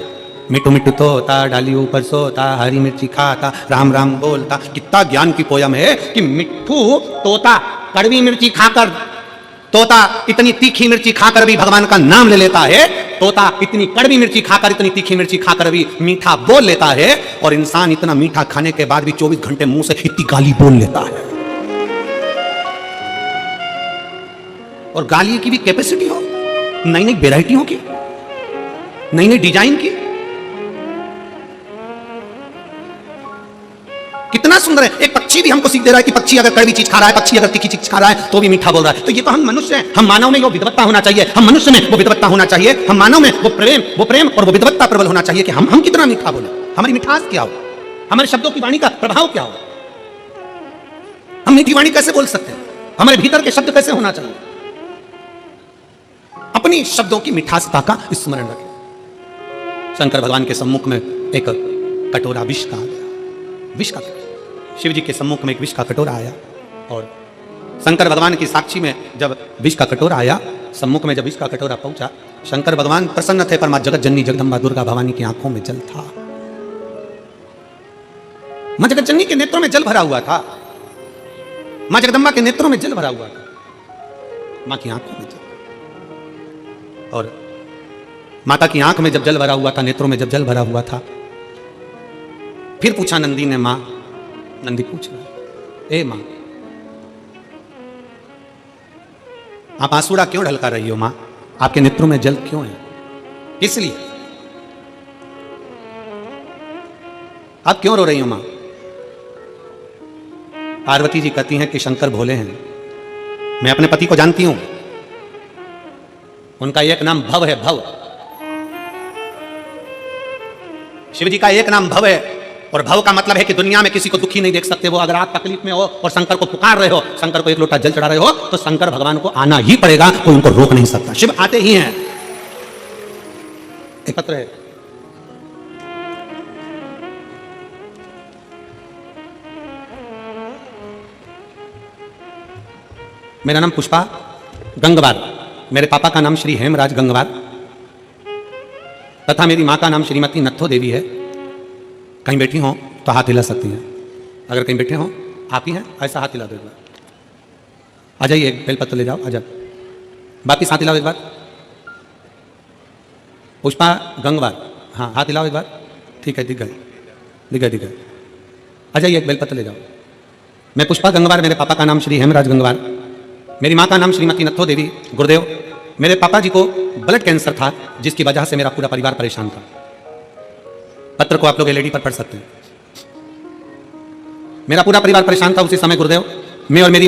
मिट्टू मिट्टू तो होता, डाली ऊपर सोता, हरी मिर्ची खाता, राम राम बोलता। कितना ज्ञान की पोयम है कि मिट्टू तोता कड़वी मिर्ची खाकर, तोता इतनी तीखी मिर्ची खाकर भी भगवान का नाम ले लेता है, तोता इतनी कड़वी मिर्ची खाकर, इतनी तीखी मिर्ची खाकर भी मीठा बोल लेता है, और इंसान इतना मीठा खाने के बाद भी 24 घंटे मुंह से इतनी गाली बोल लेता है। और गाली की भी कैपेसिटी हो, नई नई वेराइटियों की, नई नई डिजाइन की। कितना सुंदर है। एक पक्षी भी हमको सीख दे रहा है कि पक्षी अगर कड़वी चीज खा रहा है, पक्षी अगर तीखी चीज खा रहा है तो भी मीठा बोल रहा है। तो ये तो हम मनुष्य हैं, हम मानव में वो विद्वत्ता होना चाहिए, हम मनुष्य में वो विद्वत्ता होना चाहिए, हम मानव में वो प्रेम और वो विद्वत्ता प्रबल होना चाहिए कि हम कितना मीठा बोले, हमारी मिठास क्या हो, हमारे शब्दों की वाणी का प्रभाव क्या हो, हम मीठी वाणी कैसे बोल सकते हैं, हमारे भीतर के शब्द कैसे होना चाहिए। अपनी शब्दों की मिठासता का स्मरण रखें। शंकर भगवान के सम्मुख में एक कटोरा विष का आ गया, विष का। शिव जी के सम्मुख में एक विष का कटोरा आया, और शंकर भगवान की साक्षी में जब विष का कटोरा आया, सम्मुख में जब विष का कटोरा पहुंचा, शंकर भगवान प्रसन्न थे, पर मां जगत जननी जगदम्बा दुर्गा भवानी की आंखों में जल था। मां जगत जननी के नेत्रों में जल भरा हुआ था, मां जगदम्बा के नेत्रों में जल भरा हुआ था, मां की आंखों में जल। और माता की आंख में जब जल भरा हुआ था, नेत्रों में जब जल भरा हुआ था, फिर पूछा नंदी ने, मां, नंदी पूछ रहा, ए मां, आप आंसुड़ा क्यों ढलका रही हो मां? आपके नेत्रों में जल क्यों है? किस लिए? आप क्यों रो रही हो मां? पार्वती जी कहती हैं कि शंकर भोले हैं, मैं अपने पति को जानती हूं, उनका एक नाम भव है, भव। शिव जी का एक नाम भव है, और भव का मतलब है कि दुनिया में किसी को दुखी नहीं देख सकते वो। अगर आप तकलीफ में हो और शंकर को पुकार रहे हो, शंकर को एक लोटा जल चढ़ा रहे हो, तो शंकर भगवान को आना ही पड़ेगा, कोई उनको रोक नहीं सकता, शिव आते ही हैं। एक पत्र है, मेरा नाम पुष्पा गंगवार, मेरे पापा का नाम श्री हेमराज गंगवार तथा मेरी मां का नाम श्रीमती नत्थो देवी है। कहीं बैठी हो तो हाथ हिला सकती हैं, अगर कहीं बैठे हो आप ही हैं, ऐसा हाथ हिला दो एक बार। आ जाइए, एक बेलपत्र ले जाओ, आ जाओ, वापिस हाथ हिलाओ एक बार। पुष्पा गंगवार, हाँ हाथ हिलाओ एक बार, ठीक है, दिख गए, दिख गए, दिख गए। आ जाइए, एक बेलपत्र ले जाओ। मैं पुष्पा गंगवार, मेरे पापा का नाम श्री हेमराज गंगवार, मेरी मां का नाम श्रीमती नत्थो देवी। गुरुदेव, मेरे पापा जी को ब्लड कैंसर था, जिसकी वजह से मेरा पूरा परिवार परेशान था। पत्र को आप लोग एलईडी पर पढ़ सकते हैं। मेरा पूरा परिवार परेशान था उसी समय। गुरुदेव, मैं और मेरी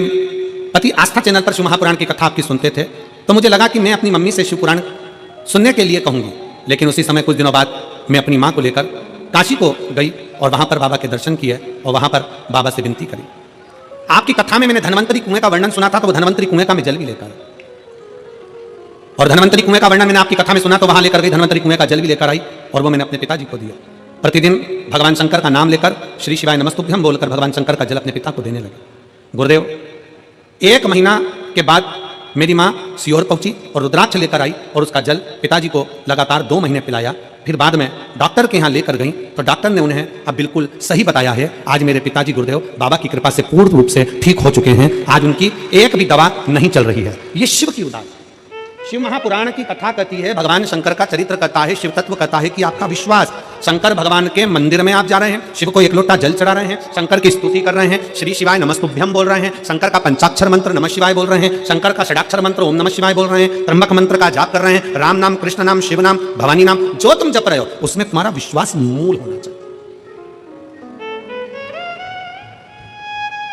पति आस्था चैनल पर शिव महापुराण की कथा आपकी सुनते थे, तो मुझे लगा कि मैं अपनी मम्मी से शिव पुराण सुनने के लिए कहूंगी। लेकिन उसी समय कुछ दिनों बाद मैं अपनी मां को लेकर काशी को गई और वहां पर बाबा के दर्शन किए और वहां पर बाबा से विनती करी। आपकी कथा में मैंने धनवंतरी कुएं का वर्णन सुना था, तो वो धनवंतरी कुएं का मैं जल भी लेकर, और धनवंतरी कुएं का वर्णन मैंने आपकी कथा में सुना, तो वहां लेकर गई, धनवंतरी कुएं का जल भी लेकर आई, और वो मैंने अपने पिताजी को दिया। प्रतिदिन भगवान शंकर का नाम लेकर, श्री शिवाय नमस्तुभ्यम बोलकर भगवान शंकर का जल अपने पिता को देने लगे। गुरुदेव, 1 महीना के बाद मेरी माँ सीहोर पहुंची और रुद्राक्ष लेकर आई, और उसका जल पिताजी को लगातार 2 महीने पिलाया। फिर बाद में डॉक्टर के यहाँ लेकर गई, तो डॉक्टर ने उन्हें अब बिल्कुल सही बताया है। आज मेरे पिताजी गुरुदेव बाबा की कृपा से पूर्ण रूप से ठीक हो चुके हैं। आज उनकी एक भी दवा नहीं चल रही है। ये शिव की उदाहरण। शिव महापुराण की कथा कहती है, भगवान शंकर का चरित्र कहता है, शिव तत्व कहता है कि आपका विश्वास। शंकर भगवान के मंदिर में आप जा रहे हैं, शिव को एक लोटा जल चढ़ा रहे हैं, शंकर की स्तुति कर रहे हैं, श्री शिवाय नमस्तुभ्यम बोल रहे हैं, शंकर का पंचाक्षर मंत्र नमः शिवाय बोल रहे हैं, शंकर का षडाक्षर मंत्र ओम नमः शिवाय बोल रहे हैं, त्र्यंबक मंत्र का जाप कर रहे हैं, राम नाम, कृष्ण नाम, शिव नाम, भवानी नाम, जो तुम जप रहे हो उसमें तुम्हारा विश्वास मूल होना चाहिए।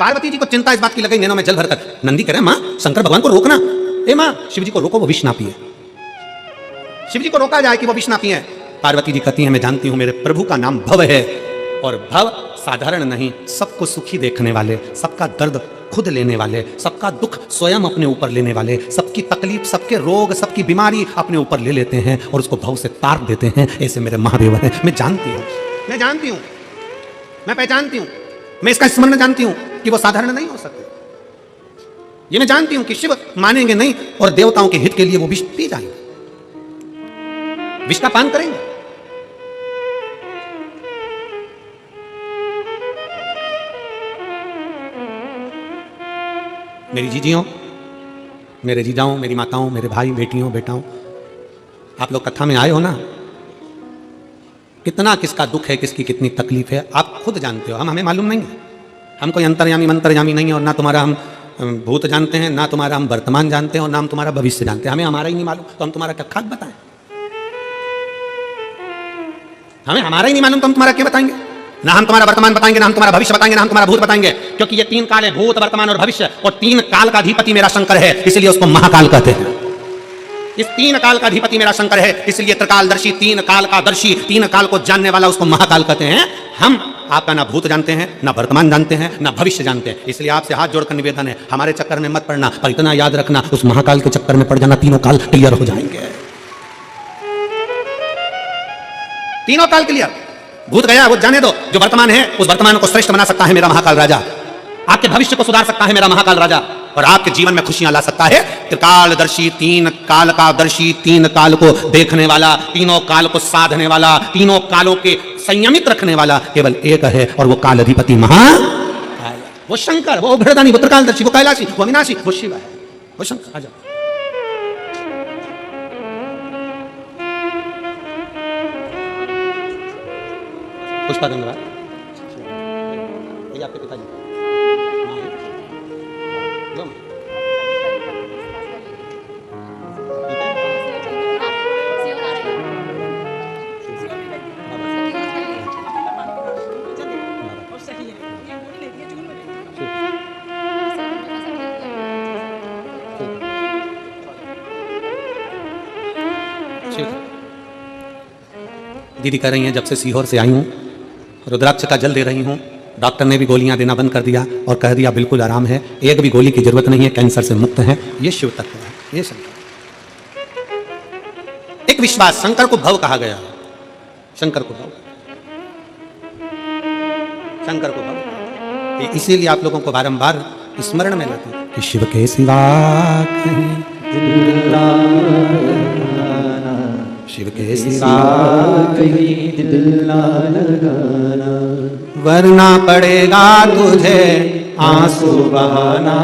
पार्वती जी को चिंता इस बात की लगी, नैनों में जल भरकर। नंदी कह रहे, मां शंकर भगवान को रोकना। ए मां, शिव जी को रोको, वो विष ना पिए। शिव जी को रोका जाए कि वो विष ना पिए। पार्वती जी कहती हैं, मैं जानती हूं मेरे प्रभु का नाम भव है, और भव साधारण नहीं, सबको सुखी देखने वाले, सबका दर्द खुद लेने वाले, सबका दुख स्वयं अपने ऊपर लेने वाले, सबकी तकलीफ, सबके रोग, सबकी बीमारी अपने ऊपर ले लेते हैं और उसको भव से तार देते हैं। ऐसे मेरे महादेव हैं। मैं जानती हूँ, मैं जानती हूँ, मैं पहचानती हूँ, मैं इसका स्मरण जानती हूँ कि वो साधारण नहीं हो सकते। ये मैं जानती हूँ कि शिव मानेंगे नहीं और देवताओं के हित के लिए वो विष पी जाएंगे, विष का पान करेंगे। मेरी जीजियों, मेरे जीजाओं, मेरी माताओं, मेरे भाई बेटियों बेटाओं, आप लोग कथा में आए हो ना, कितना किसका दुख है, किसकी कितनी तकलीफ है, आप खुद जानते हो। हमें मालूम नहीं है, हम कोई अंतर्यामी मंत्रयामी नहीं है, और ना तुम्हारा हम भूत जानते हैं, ना तुम्हारा हम वर्तमान जानते हैं, और ना हम तुम्हारा भविष्य जानते हैं। हमें हमारा ही नहीं मालूम तो हम तुम्हारा क्या खाक बताएं? हमें हमारा ही नहीं मालूम तो हम तुम्हारा क्या बताएंगे? ना हम तुम्हारा वर्तमान बताएंगे, ना हम तुम्हारा भविष्य बताएंगे, ना हम तुम्हारा भूत बताएंगे, क्योंकि ये तीन काल है, भूत वर्तमान और भविष्य, और तीन काल का अधिपति मेरा शंकर है, इसलिए उसको महाकाल कहते हैं। इस तीन काल का अधिपति मेरा शंकर है, इसलिए त्रिकालदर्शी, तीन काल का दर्शी, तीन काल को जानने वाला उसको महाकाल कहते हैं। हम आपका ना भूत जानते हैं, ना वर्तमान जानते हैं, ना भविष्य जानते हैं, इसलिए आपसे हाथ जोड़कर निवेदन है, हमारे चक्कर में मत पड़ना, पर इतना याद रखना, उस महाकाल के चक्कर में पड़ जाना, तीनों काल क्लियर हो जाएंगे। तीनों काल क्लियर। भूत गया वो जाने दो, जो वर्तमान है उस वर्तमान को श्रेष्ठ बना सकता है मेरा महाकाल राजा, आपके भविष्य को सुधार सकता है मेरा महाकाल राजा, और आपके जीवन में खुशियां ला सकता है त्रिकालदर्शी, तीन काल का दर्शी, तीन काल को देखने वाला, तीनों काल को साधने वाला, तीनों कालों के संयमित रखने वाला केवल एक है, और वो काल अधिपति महाकाल, वो शंकर, वो भृदानी, वो त्रिकालदर्शी, वो कैलाशी, वो अविनाशी, वो शिव है, वो शंकर। आ जाओ। पुष्पा धन्यवाद। ये आपके पिताजी दीदी कह रही हैं जब से सीहोर से आई हूँ, रुद्राक्ष का जल दे रही हूँ, डॉक्टर ने भी गोलियां देना बंद कर दिया और कह दिया बिल्कुल आराम है, एक भी गोली की जरूरत नहीं है, कैंसर से मुक्त है। ये शिव तत्व है, ये शंकर। एक विश्वास, शंकर को भव कहा गया, शंकर को भव, शंकर को भव, इसीलिए आप लोगों को बारंबार स्मरण में लाते हैं कि शिव के सिवा शिव के सिवा कहीं दिल ना लगाना, वरना पड़ेगा तुझे आंसू बहाना,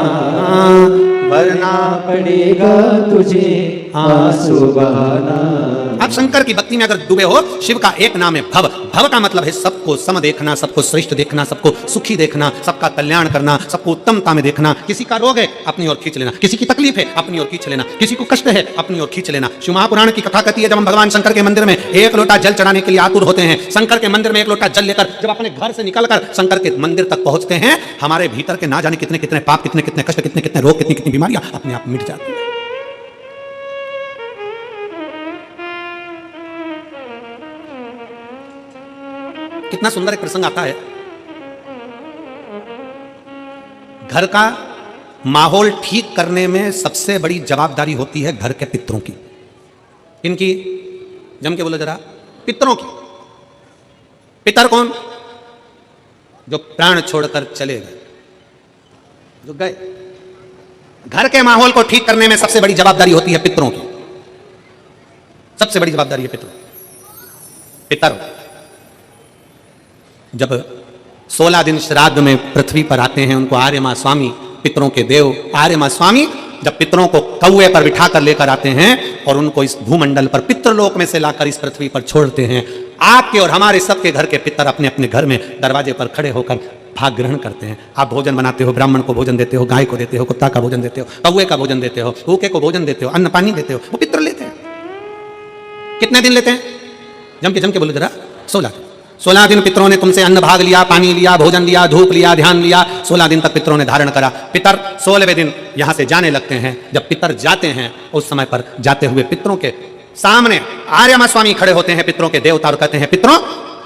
वरना पड़ेगा तुझे आंसू बहाना। आप शंकर की भक्ति में अगर डूबे हो, शिव का एक नाम है भव। भव का मतलब है सबको सम देखना, सबको श्रेष्ठ देखना, सबको सुखी देखना, सबका कल्याण करना, सबको उत्तमता में देखना। किसी का रोग है अपनी ओर खींच लेना, किसी की तकलीफ है अपनी ओर खींच लेना, किसी को कष्ट है अपनी ओर खींच लेना। शिव महापुराण की कथा कहती है जब हम भगवान शंकर के मंदिर में एक लोटा जल चढ़ाने के लिए आतुर होते हैं, शंकर के मंदिर में एक लोटा जल लेकर जब अपने घर से निकलकर शंकर के मंदिर तक पहुंचते हैं, हमारे भीतर के ना जाने कितने कितने पाप, कितने कितने कष्ट, कितने कितने रोग, कितनी कितनी बीमारियां अपने आप मिट जाती है। कितना सुंदर एक प्रसंग आता है, घर का माहौल ठीक करने में सबसे बड़ी जवाबदारी होती है घर के पितरों की। इनकी जम के बोलो जरा, पितरों की। पितर कौन? जो प्राण छोड़कर चले गए, जो गए। घर के माहौल को ठीक करने में सबसे बड़ी जवाबदारी होती है पितरों की, सबसे बड़ी जवाबदारी है पितरों। पितर जब 16 दिन श्राद्ध में पृथ्वी पर आते हैं, उनको आर्यमा स्वामी, पितरों के देव आर्यमा स्वामी जब पितरों को कौए पर बिठा कर लेकर आते हैं और उनको इस भूमंडल पर पितृलोक में से लाकर इस पृथ्वी पर छोड़ते हैं, आपके और हमारे सबके घर के पितर अपने अपने घर में दरवाजे पर खड़े होकर भाग ग्रहण करते हैं। आप भोजन बनाते हो, ब्राह्मण को भोजन देते हो, गाय को देते हो, कुत्ता का भोजन देते हो, कौए का भोजन देते हो, भूखे को भोजन देते हो, अन्न पानी देते हो, वो पितर लेते हैं। कितने दिन लेते हैं? जम के बोलो जरा, 16 दिन पितरों ने तुमसे अन्न भाग लिया, पानी लिया, भोजन लिया, धूप लिया, ध्यान लिया। 16 दिन तक पितरों ने धारण करा। पितर 16वें दिन यहां से जाने लगते हैं। जब पितर जाते हैं, उस समय पर जाते हुए पितरों के सामने आर्यमा स्वामी खड़े होते हैं, पितरों के देवता, और कहते हैं पितरों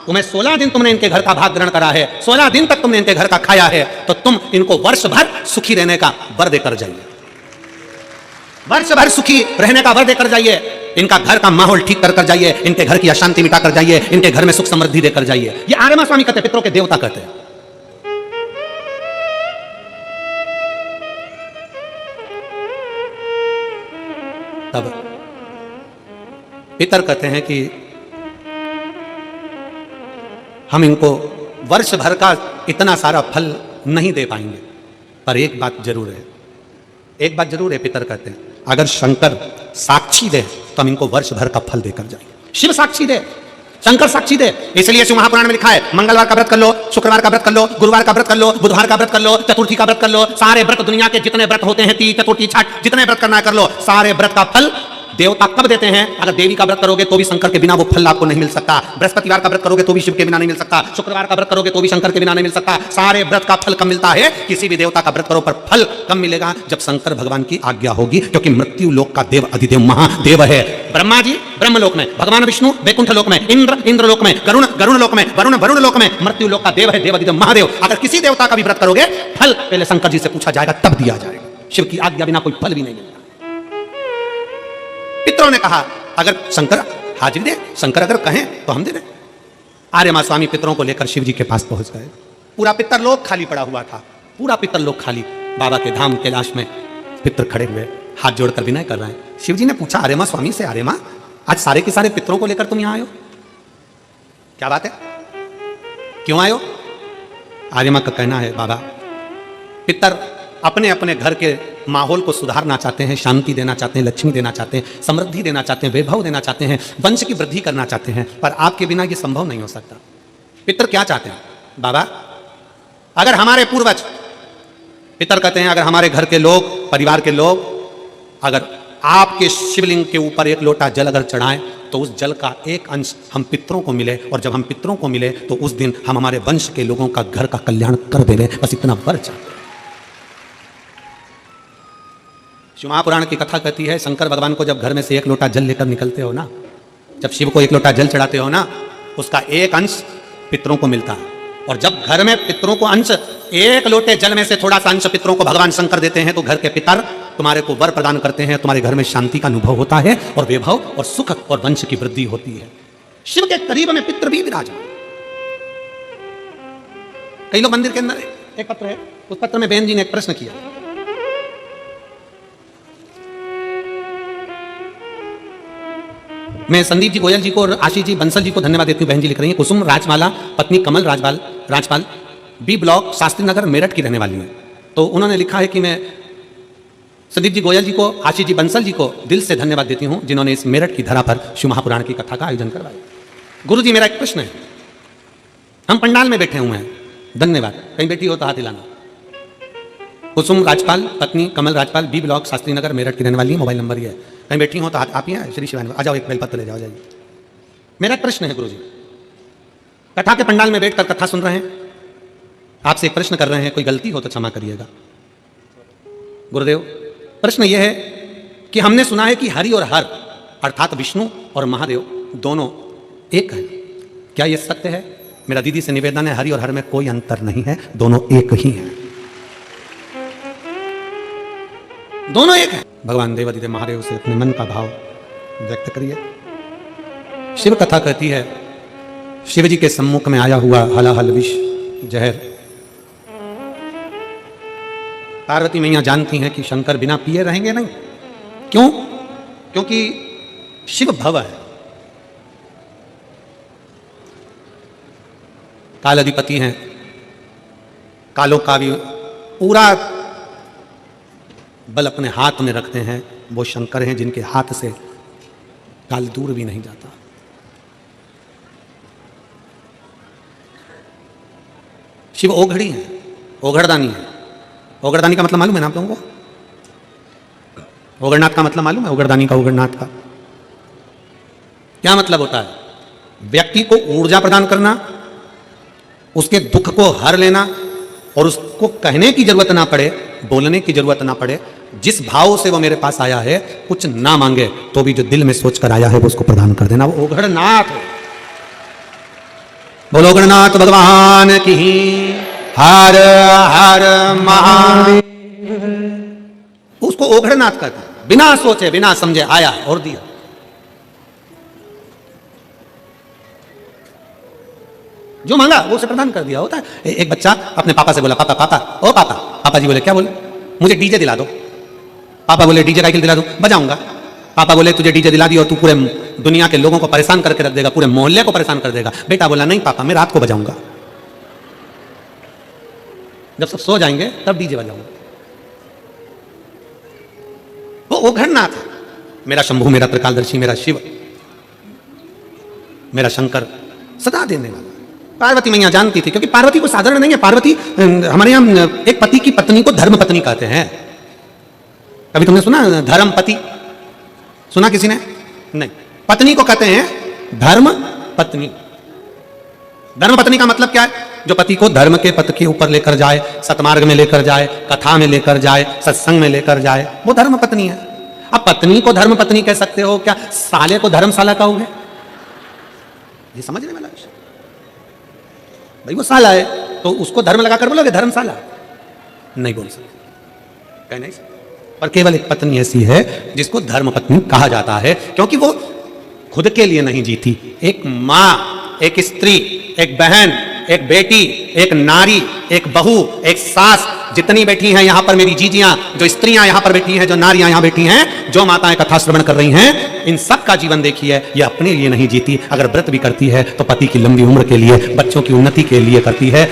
तुम्हें 16 दिन तुमने इनके घर का भाग ग्रहण करा है, 16 दिन तक तुमने इनके घर का खाया है, तो तुम इनको वर्ष भर सुखी रहने का वर देकर जाइए, वर्ष भर सुखी रहने का वर देकर जाइए, इनका घर का माहौल ठीक कर जाइए, इनके घर की अशांति मिटा कर जाइए, इनके घर में सुख समृद्धि देकर जाइए। ये आर्यमा स्वामी कहते, पितरों के देवता कहते हैं। तब पितर कहते हैं कि हम इनको वर्ष भर का इतना सारा फल नहीं दे पाएंगे, पर एक बात जरूर है, एक बात जरूर है, पितर कहते हैं अगर शंकर साक्षी दे तो हम इनको वर्ष भर का फल देकर जाएंगे। शिव साक्षी दे, शंकर साक्षी दे। इसलिए शिव महापुराण में लिखा है, मंगलवार का व्रत कर लो, शुक्रवार का व्रत कर लो, गुरुवार का व्रत कर लो, बुधवार का व्रत कर लो, चतुर्थी का व्रत कर लो, सारे व्रत दुनिया के जितने व्रत होते हैं, तीज, चतुर्थी, छठ, जितने व्रत करना है कर लो। सारे व्रत का फल देवता कब देते हैं? अगर देवी का व्रत करोगे तो भी शंकर के बिना वो फल आपको नहीं मिल सकता, बृहस्पतिवार का व्रत करोगे तो भी शिव के बिना नहीं मिल सकता, शुक्रवार का व्रत करोगे तो भी शंकर के बिना नहीं मिल सकता। सारे व्रत का फल कब मिलता है? किसी भी देवता का व्रत करो पर फल कब मिलेगा? जब शंकर भगवान की आज्ञा होगी, क्योंकि मृत्यु लोक का देव अधिदेव महादेव है। ब्रह्मा जी ब्रह्मलोक में, भगवान विष्णु वैकुंठ लोक में, इंद्र इंद्रलोक में, गरुण गरुण लोक में, वरुण वरुण लोक में, मृत्यु लोक का देव है देव अधिदेव महादेव। अगर किसी देवता का भी व्रत करोगे फल पहले शंकर जी से पूछा जाएगा, तब दिया जाएगा। शिव की आज्ञा बिना कोई फल भी नहीं मिलेगा। पितरों ने कहा अगर शंकर हाजिर दे, शंकर अगर कहें तो हम दे दें। आर्यमा स्वामी पितरों को लेकर शिव जी के पास पहुंच गए। पूरा पितर लोक खाली पड़ा हुआ था, पूरा पितर लोक खाली। बाबा के धाम कैलाश में पितर खड़े हुए हाथ जोड़कर विनय कर रहे हैं। शिव जी ने पूछा आर्यमा स्वामी से, आर्यमा आज सारे के सारे पितरों को लेकर तुम यहां आयो, क्या बात है, क्यों आयो? आर्यमा का कहना है बाबा पितर अपने अपने घर के माहौल को सुधारना चाहते हैं, शांति देना चाहते हैं, लक्ष्मी देना चाहते हैं, समृद्धि देना चाहते हैं, वैभव देना चाहते हैं, वंश की वृद्धि करना चाहते हैं, पर आपके बिना ये संभव नहीं हो सकता। पितर क्या चाहते हैं? बाबा अगर हमारे पूर्वज, पितर कहते हैं अगर हमारे घर के लोग, परिवार के लोग अगर आपके शिवलिंग के ऊपर एक लोटा जल अगर चढ़ाएं तो उस जल का एक अंश हम पितरों को मिले, और जब हम पितरों को मिले तो उस दिन हम हमारे वंश के लोगों का घर का कल्याण कर देवे, बस इतना वर चाहते हैं। शिव महापुराण की कथा कहती है शंकर भगवान को जब घर में से एक लोटा जल लेकर निकलते हो ना, जब शिव को एक लोटा जल चढ़ाते हो ना, उसका एक अंश पितरों को मिलता है। और जब घर में पितरों को अंश, एक लोटे जल में से थोड़ा सा अंश पितरों को भगवान शंकर देते हैं, तो घर के पितर तुम्हारे को वर प्रदान करते हैं, तुम्हारे घर में शांति का अनुभव होता है और वैभव और सुख और वंश की वृद्धि होती है। शिव के करीब में पितर भी विराजमान। कई लोग मंदिर के अंदर, एक पत्र है, उस पत्र में बहन जी ने एक प्रश्न किया। मैं संदीप जी गोयल जी को और आशीष जी बंसल जी को धन्यवाद देती हूँ। बहन जी लिख रही है कुसुम राजमाला पत्नी कमल राजपाल बी ब्लॉक शास्त्री नगर मेरठ की रहने वाली है। तो उन्होंने लिखा है कि मैं संदीप जी गोयल जी को, आशीष जी बंसल जी को दिल से धन्यवाद देती हूँ जिन्होंने इस मेरठ की धरा पर शिव महापुराण की कथा का आयोजन करवाया। गुरु जी मेरा एक प्रश्न है, हम पंडाल में बैठे हुए हैं, धन्यवाद, कहीं बैठी हो तो हाथ हिलाना। कुसुम राजपाल पत्नी कमल राजपाल बी ब्लॉक शास्त्री नगर मेरठ की रहने वाली है, मोबाइल नंबर ही है, कहीं बैठी हो तो आप ही हैं, श्री शिवान आ जाओ, एक बेलपत्र ले जाओ, जाइए। मेरा प्रश्न है गुरुजी, कथा के पंडाल में बैठकर कथा सुन रहे हैं, आपसे एक प्रश्न कर रहे हैं, कोई गलती हो तो क्षमा करिएगा। गुरुदेव प्रश्न यह है कि हमने सुना है कि हरि और हर अर्थात विष्णु और महादेव दोनों एक है, क्या यह सत्य है? मेरा दीदी से निवेदन है, हरि और हर में कोई अंतर नहीं है, दोनों एक ही हैं, दोनों एक है। भगवान देवादिदेव महादेव से अपने मन का भाव व्यक्त करिए। शिव कथा कहती है शिव जी के सम्मुख में आया हुआ हलाहल विष जहर, पार्वती मैया जानती हैं कि शंकर बिना पिए रहेंगे नहीं। क्यों? क्योंकि शिव भव है, काल अधिपति हैं, कालों का भी पूरा बल अपने हाथ में रखते हैं, वो शंकर हैं जिनके हाथ से काल दूर भी नहीं जाता। शिव ओघड़ी है, ओघड़दानी है। ओघड़दानी का मतलब मालूम है ना आप लोगों को? ओघड़नाथ का मतलब मालूम है? ओघड़दानी का, ओघड़नाथ का क्या मतलब होता है? व्यक्ति को ऊर्जा प्रदान करना, उसके दुख को हर लेना, और उसको कहने की जरूरत ना पड़े, बोलने की जरूरत ना पड़े, जिस भाव से वो मेरे पास आया है कुछ ना मांगे तो भी जो दिल में सोच कर आया है वो उसको प्रदान कर देना, वो ओघड़नाथ है। बोलो गणनाथ भगवान की। हर हर महादेव। उसको ओघड़नाथ कहते हैं। बिना सोचे बिना समझे आया और दिया। जो मांगा वो उसे प्रदान कर दिया होता है। एक बच्चा अपने पापा से बोला, पापा पापा ओ पापा। पापा जी बोले, क्या बोले? मुझे डीजे दिला दो। पापा बोले, डीजे का दिला दो? बजाऊंगा। पापा बोले, तुझे डीजे दिला दिया और तू पूरे दुनिया के लोगों को परेशान करके रख देगा, पूरे मोहल्ले को परेशान कर देगा। बेटा बोला, नहीं पापा, मैं रात को बजाऊंगा, जब सब सो जाएंगे तब डीजे बजाऊंगा। वो ओघड़नाथ है। मेरा शंभू, मेरा त्रिकालदर्शी, मेरा शिव, मेरा शंकर सदा देने वाला। पार्वती मैया जानती थी, क्योंकि पार्वती को साधारण नहीं है। पार्वती, हमारे यहां एक पति की पत्नी को धर्म पत्नी कहते हैं। कभी तुमने सुना धर्म पति? सुना किसी ने? नहीं। पत्नी को कहते हैं धर्म पत्नी। धर्म पत्नी का मतलब क्या है? जो पति को धर्म के पथ के ऊपर लेकर जाए, सतमार्ग में लेकर जाए, कथा में लेकर जाए, सत्संग में लेकर जाए, वो धर्म पत्नी है। अब पत्नी को धर्म पत्नी कह सकते हो, क्या साले को धर्मशाला कहोगे? ये समझने वाला विषय। भाई वो साला है तो उसको धर्म लगाकर बोलोगे धर्मशाला? नहीं बोल सकते, कह नहीं सकते। पर केवल एक पत्नी ऐसी है जिसको धर्म पत्नी कहा जाता है, क्योंकि वो खुद के लिए नहीं जीती। एक मां, एक स्त्री, एक बहन, एक बेटी, एक नारी, एक बहू, एक सास, जितनी बैठी हैं यहां पर मेरी जीजियां, जो स्त्रियां यहां पर बैठी हैं, जो नारियां यहां बैठी हैं, जो माताएं कथा श्रवण कर रही हैं, इन सब का जीवन देखिए, ये अपने लिए नहीं जीती। अगर व्रत भी करती है तो पति की लंबी उम्र के लिए, बच्चों की उन्नति के लिए करती है।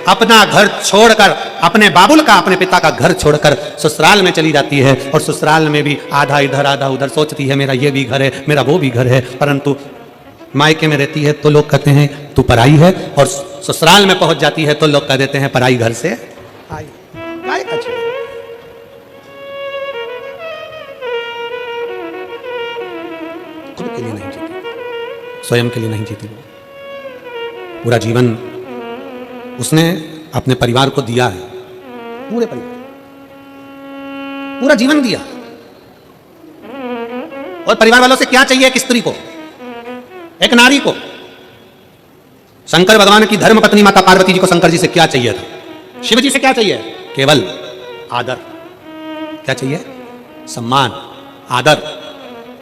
अपना घर छोड़कर, अपने बाबुल का, अपने पिता का घर छोड़कर ससुराल में चली जाती है, और ससुराल में भी आधा इधर आधा उधर सोचती है, मेरा ये भी घर है, मेरा वो भी घर है। परंतु मायके में रहती है तो लोग कहते हैं तू पराई है, और ससुराल में पहुंच जाती है तो लोग कह देते हैं पराई घर से आई। खुद के लिए नहीं जीती, स्वयं के लिए नहीं जीती। पूरा जीवन उसने अपने परिवार को दिया है, पूरे परिवार, पूरा जीवन दिया। और परिवार वालों से क्या चाहिए? एक स्त्री को, एक नारी को। शंकर भगवान की धर्म पत्नी माता पार्वती जी को शंकर जी से क्या चाहिए था? शिव जी से क्या चाहिए? केवल आदर। क्या चाहिए? सम्मान, आदर।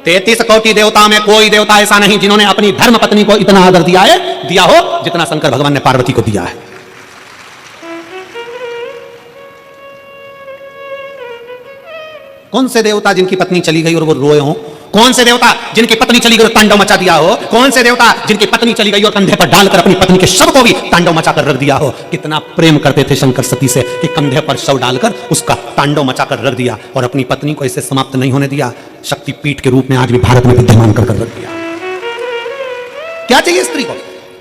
33 कोटि देवता में कोई देवता ऐसा नहीं जिन्होंने अपनी धर्म पत्नी को इतना आदर दिया हो जितना शंकर भगवान ने पार्वती को दिया है। कौन से देवता जिनकी पत्नी चली गई और वो रोए हो? कौन से देवता जिनकी पत्नी चली गई और तांडव मचा दिया हो? कौन से देवता जिनकी पत्नी चली गई और कंधे पर डालकर अपनी पत्नी के शव को भी तांडव मचाकर रख दिया हो? कितना प्रेम करते थे शंकर सती से कि कंधे पर शव डालकर उसका तांडव मचाकर रख दिया, और अपनी पत्नी को ऐसे समाप्त नहीं होने दिया। शक्तिपीठ के रूप में आज भी भारत में विद्यमान कर रख दिया। क्या चाहिए स्त्री को?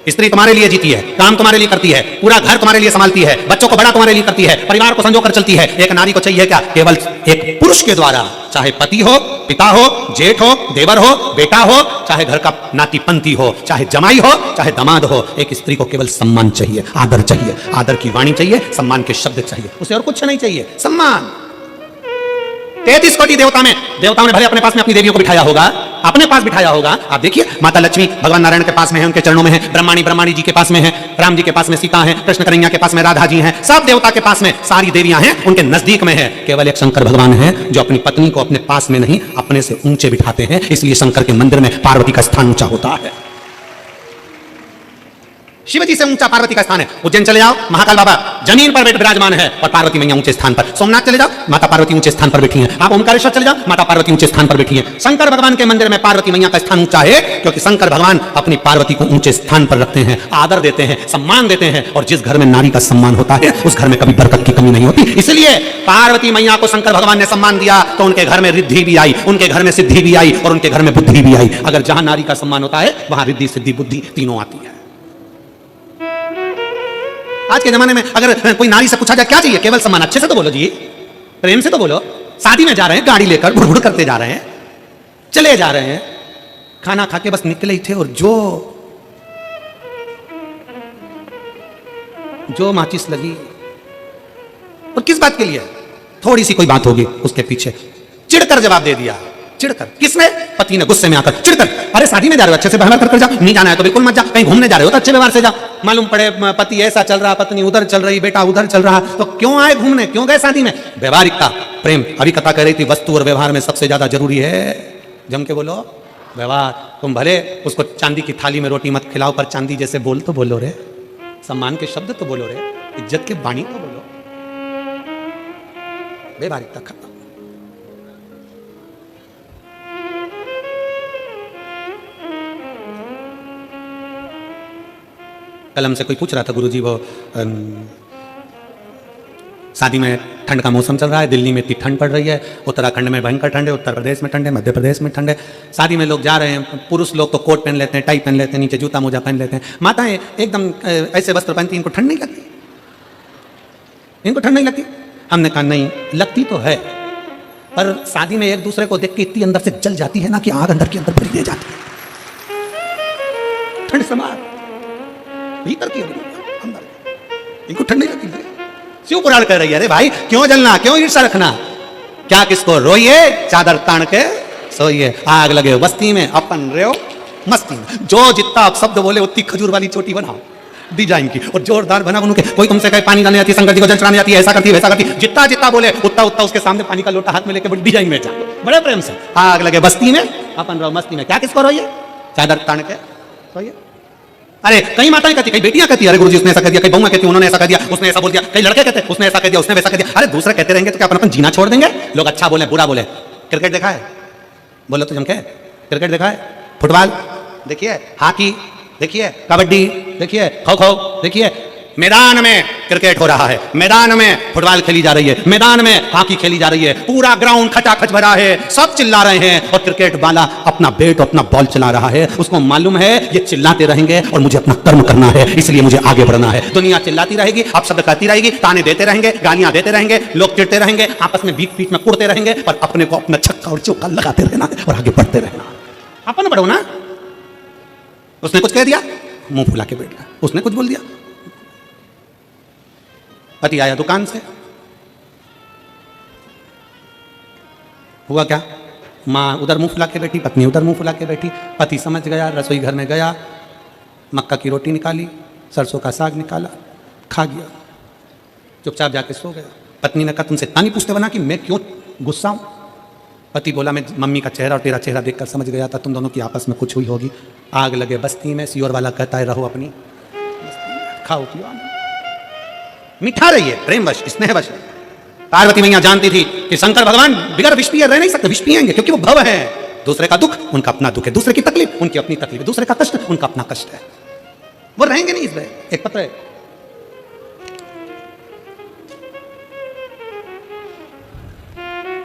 स्त्री तुम्हारे लिए जीती है, काम तुम्हारे लिए करती है, पूरा घर तुम्हारे लिए संभालती है, बच्चों को बड़ा तुम्हारे लिए करती है, परिवार को संजो कर चलती है। एक नारी को चाहिए क्या? केवल एक पुरुष के द्वारा, चाहे पति हो, पिता हो, जेठ हो, देवर हो, बेटा हो, चाहे घर का नाती पंती हो, चाहे जमाई हो, चाहे दामाद हो, एक स्त्री को केवल सम्मान चाहिए, आदर चाहिए, आदर की वाणी चाहिए, सम्मान के शब्द चाहिए, उसे और कुछ नहीं चाहिए। सम्मान। 33 कोटि देवताओं ने भले अपने पास में अपनी देवियों को बिठाया होगा, अपने पास बिठाया होगा। आप देखिए, माता लक्ष्मी भगवान नारायण के पास में है, उनके चरणों में है। ब्रह्माणी जी के पास में है, राम जी के पास में सीता है, कृष्ण कन्हैया के पास में राधा जी हैं, सब देवता के पास में सारी देवियां हैं, उनके नजदीक में है। केवल एक शंकर भगवान है जो अपनी पत्नी को अपने पास में नहीं, अपने से ऊंचे बिठाते हैं। इसलिए शंकर के मंदिर में पार्वती का स्थान ऊंचा होता है। शिवजी से ऊंचा पार्वती का स्थान है। उज्जैन चले जाओ, महाकाल बाबा जमीन पर विराजमान है और पार्वती मैया ऊंचे स्थान पर। सोमनाथ चले जाओ, माता पार्वती ऊंचे स्थान पर बैठी हैं। आप ओमकारेश्वर चले जाओ, माता पार्वती ऊंचे स्थान पर बैठी हैं। शंकर भगवान के मंदिर में पार्वती मैया का स्थान ऊंचा है, क्योंकि शंकर भगवान अपनी पार्वती को ऊंचे स्थान पर रखते हैं, आदर देते हैं, सम्मान देते हैं। और जिस घर में नारी का सम्मान होता है उस घर में कभी बरकत की कमी नहीं होती। इसलिए पार्वती मैया को शंकर भगवान ने सम्मान दिया तो उनके घर में रिद्धि भी आई, उनके घर में सिद्धि भी आई और उनके घर में बुद्धि भी आई। अगर जहां नारी का सम्मान होता है वहां रिद्धि, सिद्धि, बुद्धि तीनों आती है। आज के जमाने में अगर कोई नारी से पूछा जाए क्या चाहिए? केवल सम्मान। अच्छे से तो बोलो जी, प्रेम से तो बोलो। शादी में जा रहे हैं, गाड़ी लेकर भुड़भुड़ करते जा रहे हैं, चले जा रहे हैं, खाना खा के बस निकले ही थे और जो माचिस लगी, और किस बात के लिए? थोड़ी सी कोई बात होगी उसके पीछे चिढ़कर जवाब दे दिया। चिढ़कर किसने? पति ने गुस्से में आकर चिढ़कर अरे शादी में जा रहे हो अच्छे से व्यवहार कर जाओ, नहीं जाना है तो बिल्कुल मत जाओ, कहीं घूमने जा रहे हो तो अच्छे व्यवहार से जाओ। मालूम पड़े पति ऐसा चल रहा, पत्नी उधर चल रही, बेटा उधर चल रहा, तो क्यों आए घूमने, क्यों गए शादी में? व्यवहारिकता, प्रेम। अभी कथा कह रही थी वस्तु और व्यवहार में सबसे ज्यादा जरूरी है, जम के बोलो, व्यवहार। तुम भले उसको चांदी की थाली में रोटी मत खिलाओ, पर चांदी जैसे बोल तो बोलो रे, सम्मान के शब्द तो बोलो रे, इज्जत के वाणी तो बोलो। व्यवहारिकता खत्म। कल हमसे कोई पूछ रहा था गुरुजी, वो शादी में ठंड का मौसम चल रहा है, दिल्ली में इतनी ठंड पड़ रही है, उत्तराखंड में भयंकर ठंड है, उत्तर प्रदेश में ठंड है, मध्य प्रदेश में ठंड है। शादी में लोग जा रहे हैं, पुरुष लोग तो कोट पहन लेते हैं, टाई पहन लेते हैं, नीचे जूता मोजा पहन लेते हैं, माताएं एकदम ऐसे वस्त्र पहनती, इनको ठंड नहीं लगती, इनको ठंड नहीं लगती। हमने कहा नहीं, लगती तो है, पर शादी में एक दूसरे को देख के इतनी अंदर से जल जाती है ना कि आग अंदर के अंदर भरी दे जाती है, ठंड समार भीतर की अंदर, इनको ठंड नहीं लगती। शिव पुराण कह रही है, अरे भाई क्यों जलना, क्यों ईर्षा रखना, क्या किसको रोइए, चादर तान के सोइए, आग लगे बस्ती में, अपन रहो मस्ती में। जो जितना आप शब्द बोले उतनी खजूर वाली चोटी बनाओ डिजाइन की, और जोरदार बना उनके। कोई तुमसे कहे पानी डालने आती है, शंकर जी को जल चढ़ाने आती है, ऐसा करती है वैसा करती है, जितना जितना बोले उतना उतना उसके सामने पानी का लोटा हाथ में लेके बड़ी डिजाइन में जाओ, बड़े प्रेम से। आग लगे बस्ती में, अपन रहो मस्ती में, क्या किसको रोइए, चादर तान के सोइए। अरे कई माताएं कहती, कई बेटियां कहती, अरे गुरुजी उसने ऐसा कर दिया, कई बहुएं कहती, उन्होंने ऐसा कर दिया, उसने ऐसा बोल दिया, कई लड़के कहते उसने ऐसा कर दिया, उसने वैसा कर दिया। अरे दूसरे कहते रहेंगे तो क्या अपन जीना छोड़ देंगे? लोग अच्छा बोले बुरा बोले। क्रिकेट देखा है, बोलो तो जमके, क्रिकेट देखा है, फुटबॉल देखिए, हॉकी देखिए, कबड्डी देखिए, खो खो देखिए। मैदान में क्रिकेट हो रहा है, मैदान में फुटबॉल खेली जा रही है, मैदान में हॉकी खेली जा रही है, पूरा ग्राउंड खचाखच भरा है, सब चिल्ला रहे हैं, और क्रिकेट वाला अपना बैट अपना बॉल चला रहा है। उसको मालूम है ये चिल्लाते रहेंगे और मुझे अपना कर्म करना है, इसलिए मुझे आगे बढ़ना है। दुनिया चिल्लाती रहेगी, अपशब्द करती रहेगी, ताने देते रहेंगे, गालियां देते रहेंगे, लोग चिढ़ते रहेंगे, आपस में बीच बीच में कुड़ते रहेंगे, पर अपने को अपना छक्का और चौका लगाते रहना और आगे बढ़ते रहना। अपन बढ़ो ना। उसने कुछ कह दिया, मुंह फुला के बैठ गया, उसने कुछ बोल दिया। पति आया दुकान से, हुआ क्या, माँ उधर मुंह फुला के बैठी, पत्नी उधर मुंह फुला के बैठी। पति समझ गया, रसोई घर में गया, मक्का की रोटी निकाली, सरसों का साग निकाला, खा गया, चुपचाप जाके सो गया। पत्नी ने कहा तुमसे इतना नहीं पूछते बना कि मैं क्यों गुस्सा हूं? पति बोला मैं मम्मी का चेहरा और तेरा चेहरा देखकर समझ गया था तुम दोनों की आपस में कुछ हुई होगी। आग लगे बस्ती में, सियोर वाला कहता है रहो अपनी खाओ पियो, मिठा रहिए, प्रेमवश स्नेहवश। पार्वती मैया जानती थी कि शंकर भगवान बिगर विष पिए रह नहीं सकते, विष पिएंगे क्योंकि वो भव है। दूसरे का दुख उनका अपना दुख है, दूसरे की तकलीफ उनकी अपनी तकलीफ है, दूसरे का कष्ट उनका अपना कष्ट है, वो रहेंगे नहीं इसमें। एक पत्र है,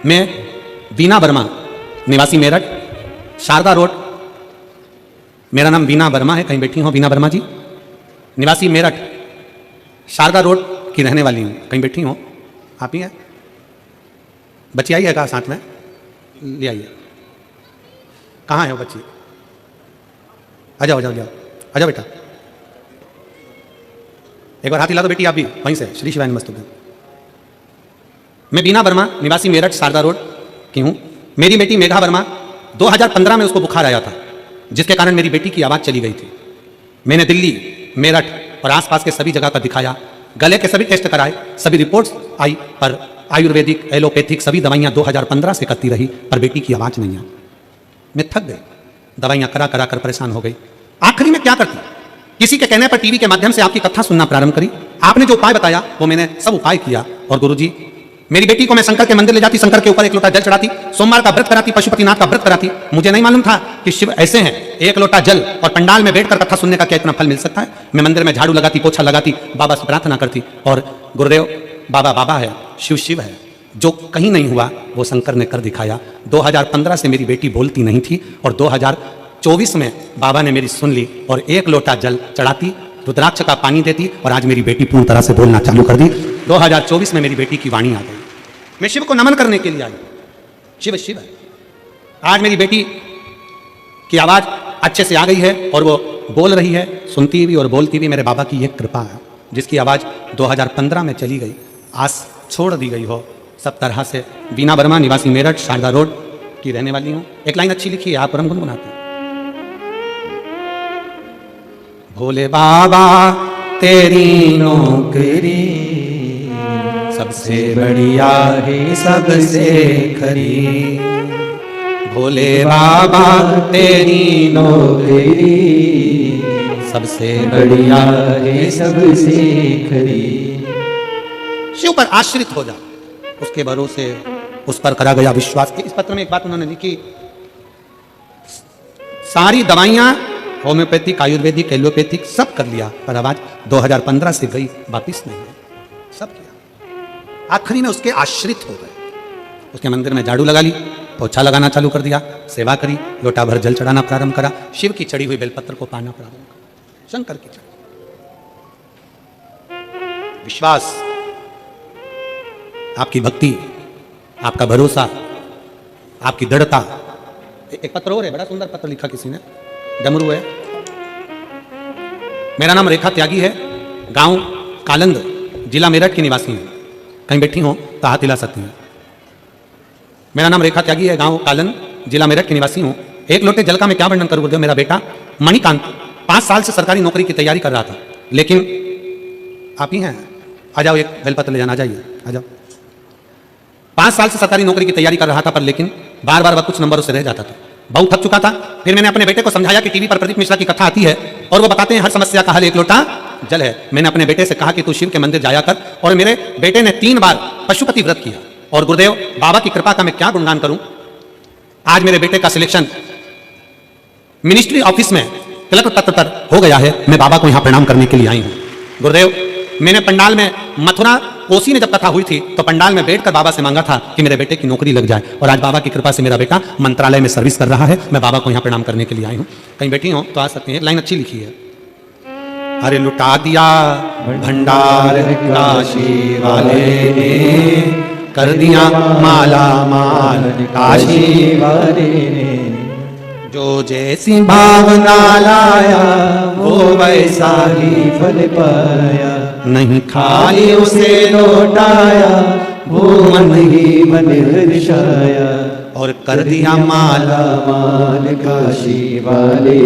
मैं वीना वर्मा, निवासी मेरठ, शारदा रोड, मेरा नाम वीना वर्मा है, कहीं बैठी हो वीना वर्मा जी, निवासी मेरठ शारदा रोड की रहने वाली हूँ, कहीं बैठी हो आप ही हैं? बच्ची आई है कहा साथ में, ले आइए। कहाँ है वो बच्ची? आ जाओ, आ जाओ, जाओ, आ जाओ बेटा, एक बार हाथ हिला दो बेटी, आप भी वहीं से, श्री शिवाय नमस्तुभ्यं। मैं वीना वर्मा, निवासी मेरठ शारदा रोड की हूँ। मेरी बेटी मेघा वर्मा 2015 में उसको बुखार आया था, जिसके कारण मेरी बेटी की आवाज़ चली गई थी। मैंने दिल्ली, मेरठ और आसपास के सभी जगह पर दिखाया, गले के सभी टेस्ट कराए, सभी रिपोर्ट्स आई, पर आयुर्वेदिक एलोपैथिक सभी दवाइयाँ 2015 से करती रही, पर बेटी की आवाज़ नहीं आई। मैं थक गई, दवाइयाँ करा करा कर परेशान हो गई। आखिरी में क्या करती? किसी के कहने पर टीवी के माध्यम से आपकी कथा सुनना प्रारंभ करी। आपने जो उपाय बताया वो मैंने सब उपाय किया, और गुरुजी मेरी बेटी को मैं शंकर के मंदिर ले जाती, शंकर के ऊपर एक लोटा जल चढ़ाती, सोमवार का व्रत कराती, पशुपतिनाथ का व्रत कराती। मुझे नहीं मालूम था कि शिव ऐसे हैं, एक लोटा जल और पंडाल में बैठकर कथा सुनने का क्या इतना फल मिल सकता है। मैं मंदिर में झाड़ू लगाती, पोछा लगाती, बाबा से प्रार्थना करती, और गुरुदेव बाबा बाबा है, शिव शिव है, जो कहीं नहीं हुआ वो शंकर ने कर दिखाया। 2015 से मेरी बेटी बोलती नहीं थी, और 2024 में बाबा ने मेरी सुन ली, और एक लोटा जल चढ़ाती, रुद्राक्ष का पानी देती, और आज मेरी बेटी पूर्ण तरह से बोलना चालू कर दी। 2024 में मेरी बेटी की वाणी आ गई। मैं शिव को नमन करने के लिए आई, शिव शिव है। आज मेरी बेटी की आवाज़ अच्छे से आ गई है, और वो बोल रही है, सुनती भी और बोलती भी। मेरे बाबा की एक कृपा है, जिसकी आवाज़ 2015 में चली गई, आज छोड़ दी गई हो सब तरह से। वीना वर्मा, निवासी मेरठ शारदा रोड की रहने वाली हूँ। एक लाइन अच्छी लिखी है, आप परम गुनगुनाते हैं। भोले बाबा तेरी नौकरी सबसे बढ़िया है सबसे खरी। भोले बाबा तेरी नौकरी सबसे बढ़िया है सबसे खरी। शिव पर आश्रित हो जा, उसके भरोसे उस पर करा गया विश्वास। इस पत्र में एक बात उन्होंने लिखी, सारी दवाइयां होम्योपैथिक, आयुर्वेदिक, एलोपैथिक सब कर लिया, पर आवाज 2015 से गई वापिस नहीं है। सब किया, आखिरी में उसके आश्रित हो गए। उसके मंदिर में झाड़ू लगा ली, पोछा लगाना चालू कर दिया, सेवा करी, लोटा भर जल चढ़ाना प्रारंभ करा, शिव की चढ़ी हुई बेलपत्र को पाना प्रारंभ करा, शंकर की चढ़ी। विश्वास, आपकी भक्ति, आपका भरोसा, आपकी दृढ़ता। एक पत्र और है, बड़ा सुंदर पत्र लिखा किसी ने, डमरू है। मेरा नाम रेखा त्यागी है, गांव कालंद, जिला मेरठ की निवासी हूं। कहीं बैठी हो तो हाथ हिला सकती हैं। मेरा नाम रेखा त्यागी है, गांव कालंद, जिला मेरठ की निवासी हूं। एक लोटे जल का मैं क्या वर्णन करूं गुरुदेव। मेरा बेटा मणिकांत 5 साल से सरकारी नौकरी की तैयारी कर रहा था, लेकिन आप ही हैं, आ जाओ, एक बेलपत्र ले जाना, आ जाइए, आ जाओ। 5 साल से सरकारी नौकरी की तैयारी कर रहा था, पर लेकिन बार बार वह कुछ नंबरों से रह जाता था। बहुत थक चुका था। फिर मैंने अपने बेटे को समझाया कि टीवी पर प्रदीप मिश्रा की कथा आती है और वो बताते हैं हर समस्या का हल एक लोटा जल है। मैंने अपने बेटे से कहा कि तू शिव के मंदिर जाया कर, और मेरे बेटे ने 3 बार पशुपति व्रत किया। और गुरुदेव बाबा की कृपा का मैं क्या गुणगान करूं। आज मेरे बेटे का सिलेक्शन मिनिस्ट्री ऑफिस में क्लर्क पत्र पर हो गया है। मैं बाबा को यहां प्रणाम करने के लिए आई हूं। गुरुदेव, मैंने पंडाल में मथुरा कोसी में जब कथा हुई थी तो पंडाल में बैठकर बाबा से मांगा था कि मेरे बेटे की नौकरी लग जाए, और आज बाबा की कृपा से मेरा बेटा मंत्रालय में सर्विस कर रहा है। मैं बाबा को यहां प्रणाम करने के लिए आई हूं। कहीं बैठी हो तो आ सकते हैं। लाइन अच्छी लिखी है, अरे लुटा दिया भंडार काशी वाले ने, कर दिया माला माल काशी वाले ने, जो जैसी भावना लाया वो वैसा ही फल पाया, नहीं खाली उसे लौटाया वो मन ही मन हर्षाया, और कर दिया माला माल काशी वाले,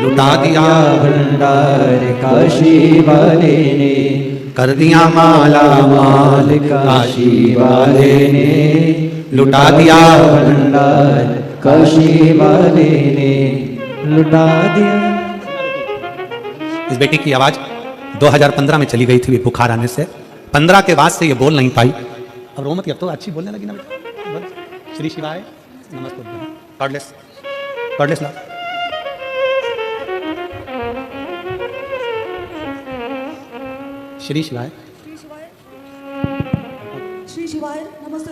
लुटा दिया भंडार काशी वाले ने, कर दिया माला माल काशी वाले ने, लुटा दिया भंडार काशी वाले ने, लुटा दिया। इस बेटी की आवाज 2015 में चली गई थी बुखार आने से। 15 के बाद से ये बोल नहीं पाई। अब रो मत, अब तो अच्छी बोलने लगी ना बेटा। श्री शिवाय नमस्ते, गॉडलेस गॉडलेस ला। श्री शिवाय, श्री शिवाय नमस्ते।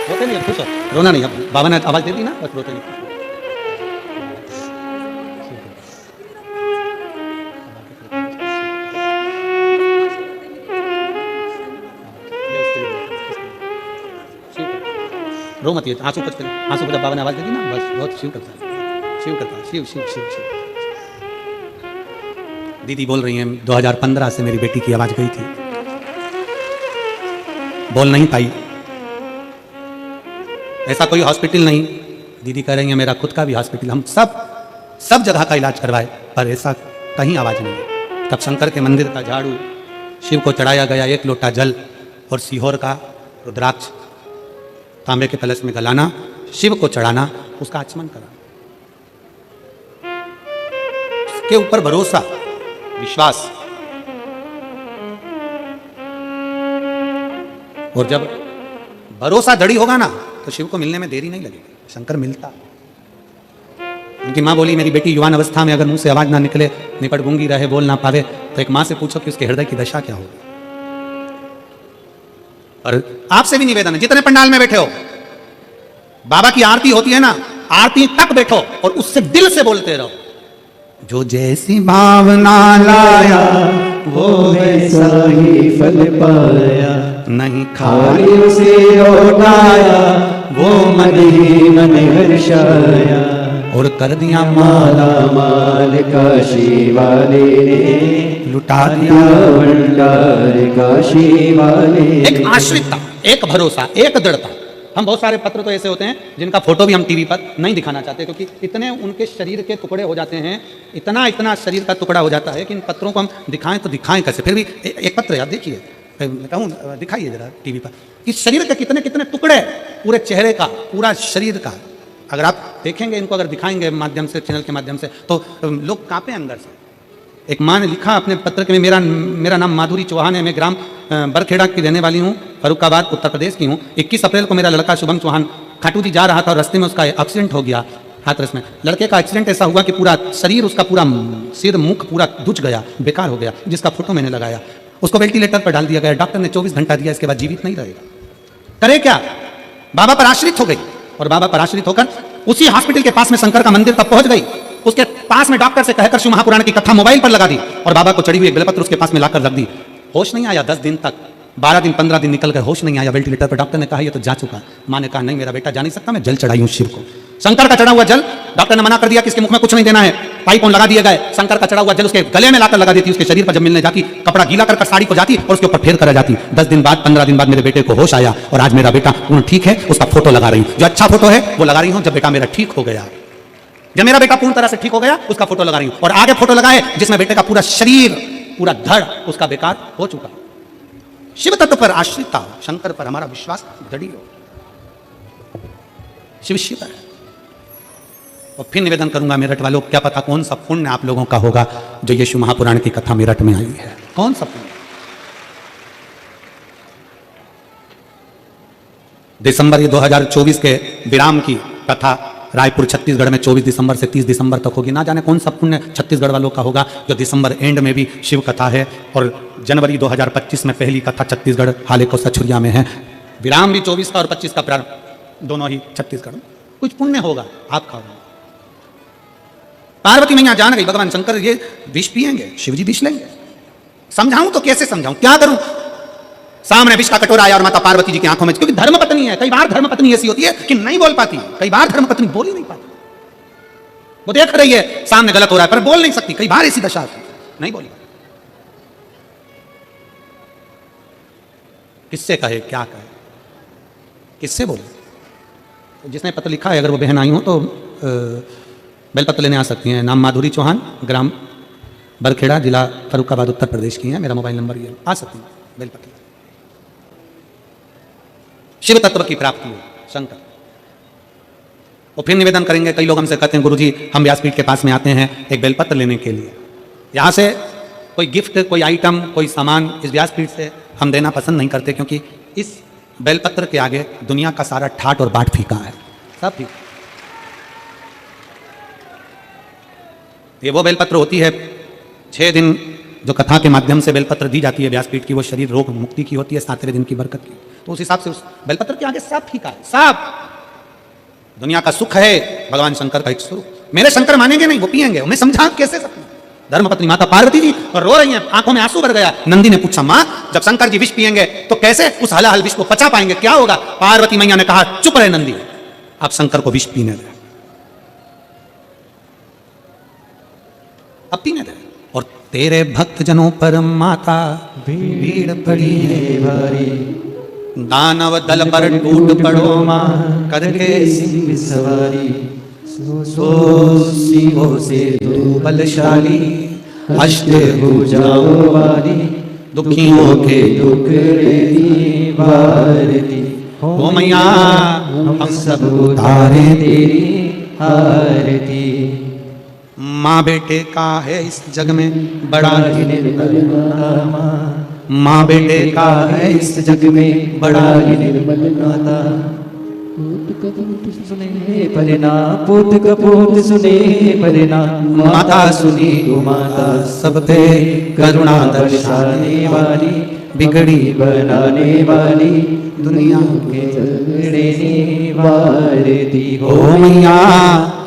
रोते नहीं, खुश हो, रोना नहीं। अब बाबा ने आवाज दे दी ना, बस रोते नहीं। रो मत, आंसू कुछ आंसू जब बाबा ने आवाज दे दी ना, बस बहुत शिव करता है, शिव करता है, शिव शिव शिव शिव। दीदी बोल रही हैं 2015 से मेरी बेटी की आवाज गई थी, बोल नहीं पाई। ऐसा कोई हॉस्पिटल नहीं, दीदी कह रही है मेरा खुद का भी हॉस्पिटल, हम सब जगह का इलाज करवाए, पर ऐसा कहीं आवाज नहीं है। तब शंकर के मंदिर का झाड़ू, शिव को चढ़ाया गया 1 लोटा जल, और सीहोर का रुद्राक्ष तांबे के कलश में गलाना, शिव को चढ़ाना, उसका आचमन करा, उसके ऊपर भरोसा, विश्वास। और जब भरोसा जड़ी होगा ना तो शिव को मिलने में देरी नहीं लगेगी, शंकर मिलता। उनकी माँ बोली मेरी बेटी युवान अवस्था में अगर मुंह से आवाज ना निकले, निपट गूंगी रहे, बोल ना पावे, तो एक माँ से पूछो कि उसके हृदय की दशा क्या होगी। और आपसे भी निवेदन है, जितने पंडाल में बैठे हो, बाबा की आरती होती है ना, आरती तक बैठो और उससे दिल से बोलते रहो, जो जैसी भावना लाया वो वैसा ही फल पाया, नहीं खाली उसे लौटाया वो मन ही मन हर्षाया, और कर दिया माला माल काशी वाले ने, लुटा दिया भंडार काशी वाले। एक आश्रितता, एक भरोसा, एक दृढ़ता, हम बहुत सारे पत्र तो ऐसे होते हैं जिनका फोटो भी हम टीवी पर नहीं दिखाना चाहते, क्योंकि इतने उनके शरीर के टुकड़े हो जाते हैं, इतना इतना शरीर का टुकड़ा हो जाता है कि इन पत्रों को हम दिखाएं तो दिखाएं कैसे। फिर भी एक पत्र आप देखिए, कहूँ दिखाइए जरा टीवी पर, इस शरीर के कितने कितने टुकड़े, पूरे चेहरे का, पूरा शरीर का। अगर आप देखेंगे इनको, अगर दिखाएंगे माध्यम से, चैनल के माध्यम से, तो लोग कांपे अंदर से। एक माँ ने लिखा अपने पत्र के में, मेरा नाम माधुरी चौहान है, मैं ग्राम बरखेड़ा की रहने वाली हूँ, फरुखाबाद उत्तर प्रदेश की हूँ। 21 अप्रैल को मेरा लड़का शुभम चौहान खाटू जी जा रहा था और रास्ते में उसका एक्सीडेंट हो गया हाथरस में। लड़के का एक्सीडेंट ऐसा हुआ कि पूरा शरीर उसका, पूरा सिर मुख पूरा दुच गया, बेकार हो गया, जिसका फोटो मैंने लगाया। उसको वेंटिलेटर पर डाल दिया गया, डॉक्टर ने 24 घंटा दिया, इसके बाद जीवित नहीं रहेगा। करे क्या? बाबा पर आश्रित हो गई, और बाबा पर आश्रित होकर उसी हॉस्पिटल के पास में शंकर का मंदिर तक पहुंच गई। उसके पास में डॉक्टर से कहकर शिव महापुराण की कथा मोबाइल पर लगा दी और बाबा को चढ़ी हुई एक बेलपत्र उसके पास में लाकर रख दी। होश नहीं आया 10 दिन तक, 12 दिन 15 दिन निकल गए, होश नहीं आया। वेंटिलेटर पर डॉक्टर ने कहा ये तो जा चुका। माँ ने कहा नहीं मेरा बेटा जा नहीं सकता, मैं जल चढ़ाई हूँ शिव को। शंकर का चढ़ा हुआ जल, डॉक्टर ने मना कर दिया कि इसके मुख में कुछ नहीं देना है। पाइप लगा दिए गए, शंकर का चढ़ा हुआ जल उसके गले में लाकर लगा देती, उसके शरीर पर जब मिलने जाती, कपड़ा गीला कर साड़ी को जाती और उसके ऊपर फेर करा जाती। 10 दिन बाद 15 दिन बाद मेरे बेटे को होश आया और आज मेरा बेटा पूर्ण ठीक है। उसका फोटो लगा रही हूँ, जो अच्छा फोटो है वो लगा रही हूँ। जब बेटा मेरा ठीक हो गया, जब मेरा बेटा पूर्ण तरह से ठीक हो गया, उसका फोटो लगा रही हूं। और आगे फोटो लगाए जिसमें बेटे का पूरा शरीर, पूरा धड़ उसका बेकार हो चुका। शिव तत्व पर आश्रित हो, शंकर पर हमारा विश्वास दृढ़ हो। शिव शिव है। और फिर निवेदन करूंगा मेरठ वालों, क्या पता कौन सा पुण्य आप लोगों का होगा जो ये शिव महापुराण की कथा मेरठ में आई है। कौन सा पुण्य? दिसंबर 2024 के विराम की कथा रायपुर छत्तीसगढ़ में 24 दिसंबर से 30 दिसंबर तक होगी। ना जाने कौन सा पुण्य छत्तीसगढ़ वालों का होगा जो दिसंबर एंड में भी शिव कथा है, और जनवरी 2025 में पहली कथा छत्तीसगढ़ हाले को सछुरिया में है। विराम भी 24 का और 25 का प्रारंभ दोनों ही छत्तीसगढ़ में। कुछ पुण्य होगा आपका। पार्वती मैया जान गई भगवान शंकर ये विष पिएंगे, शिव जी विष लेंगे। समझाऊं तो कैसे समझाऊं, क्या करूं? सामने विष का कटोरा आया और माता पार्वती जी की आंखों में, क्योंकि धर्म पत्नी है, कई बार धर्म पत्नी ऐसी होती है कि नहीं बोल पाती, कई बार धर्म पत्नी बोल ही नहीं पाती। वो देख रही है सामने गलत हो रहा है पर बोल नहीं सकती, कई बार ऐसी दशा होती है, नहीं बोली। किससे कहे, क्या कहे, किससे बोले? जिसने पत्र लिखा है, अगर वो बहन आई हो तो बेलपत्र लेने आ सकती हैं। नाम माधुरी चौहान, ग्राम बरखेड़ा, जिला फरुखाबाद, उत्तर प्रदेश की है। मेरा मोबाइल नंबर ये, आ सकती हैं बेलपत्र। शिव तत्व की प्राप्ति हो शंकर। और फिर निवेदन करेंगे, कई लोग हमसे कहते हैं गुरुजी हम व्यासपीठ के पास में आते हैं एक बेलपत्र लेने के लिए, यहाँ से कोई गिफ्ट, कोई आइटम, कोई सामान इस व्यासपीठ से हम देना पसंद नहीं करते, क्योंकि इस बेलपत्र के आगे दुनिया का सारा ठाट और बाट फीका है, सब फीका। ये वो बेलपत्र होती है 6 दिन जो कथा के माध्यम से बेलपत्र दी जाती है व्यासपीठ की, वो शरीर रोग मुक्ति की होती है, 7वें दिन की बरकत की। तो उस हिसाब से उस बेलपत्र के आगे सब फीका है, सब दुनिया का सुख है भगवान शंकर का एक स्वरूप। मेरे शंकर मानेंगे नहीं, वो पिएंगे। उन्हें समझा कैसे सकते? धर्मपत्नी माता पार्वती जी और रो रही हैं, आंखों में आंसू भर गया। नंदी ने पूछा मां जब शंकर जी विष पिएंगे तो कैसे उस हलाहल विष को पचा पाएंगे, क्या होगा? पार्वती मैया ने कहा चुप रहे नंदी, आप शंकर को विष पीने दें, अब पीने दें। और तेरे भक्त जनों पर माता भीड़ पड़ी है भारी, दानव दल पर टूट पड़ो मां करके सिंह सवारी, सो सिंहों से तू बलशाली, अष्ट भुजाओं वाली, दुखियों के दुख वारती, ओ मैया हम सब उतारे तेरी आरती। माँ बेटे का है इस जग में बड़ा निर्मल नाता, माँ बेटे का है इस जग में बड़ा निर्मल नाता, पूत कपूत सुने परिना, पूत कपूत सुने परिना, माता सुनी गो माता सब पे करुणा दर्शाने वाली, बिगड़ी बनाने वाली, दुनिया के झगड़े वारती, हो मैया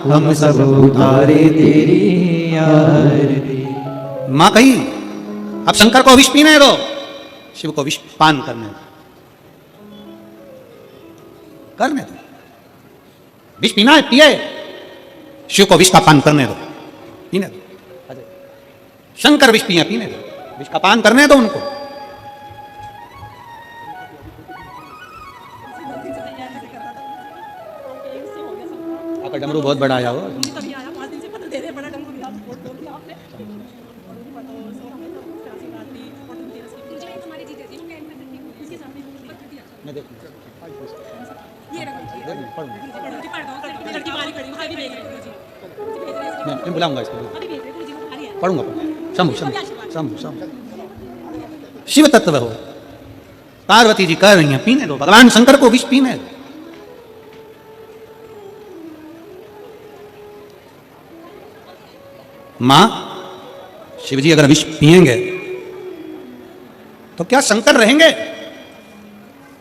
हम सब उतारे तेरी आरती। माँ कही अब शंकर को विष पीने दो, शिव को विष पान करने दो, करने दो। विष पीना है पिए, शिव को विष का पान करने दो, पीने दो। शंकर विष पिए, पीने दो, विष का पान करने दो उनको। आपका डमरू बहुत बड़ा आया हो। तभी आया 5 दिन से पता दे रहे बड़ा डंगू भी आप बोल दिया आपने मैं देखूंगा। ये लड़की बारी खड़ी है अभी भेज रहे हैं जी मैं बुलाऊंगा इसको, अभी भेज रहे हैं जी खाली है पढ़ूंगा। शंभु शंभु शंभु शंभु शिव तत्व हो। पार्वती जी कह रही हैं पीने दो, भगवान शंकर को विष पीने दो। मां, शिव जी अगर विष पिएंगे तो क्या शंकर रहेंगे?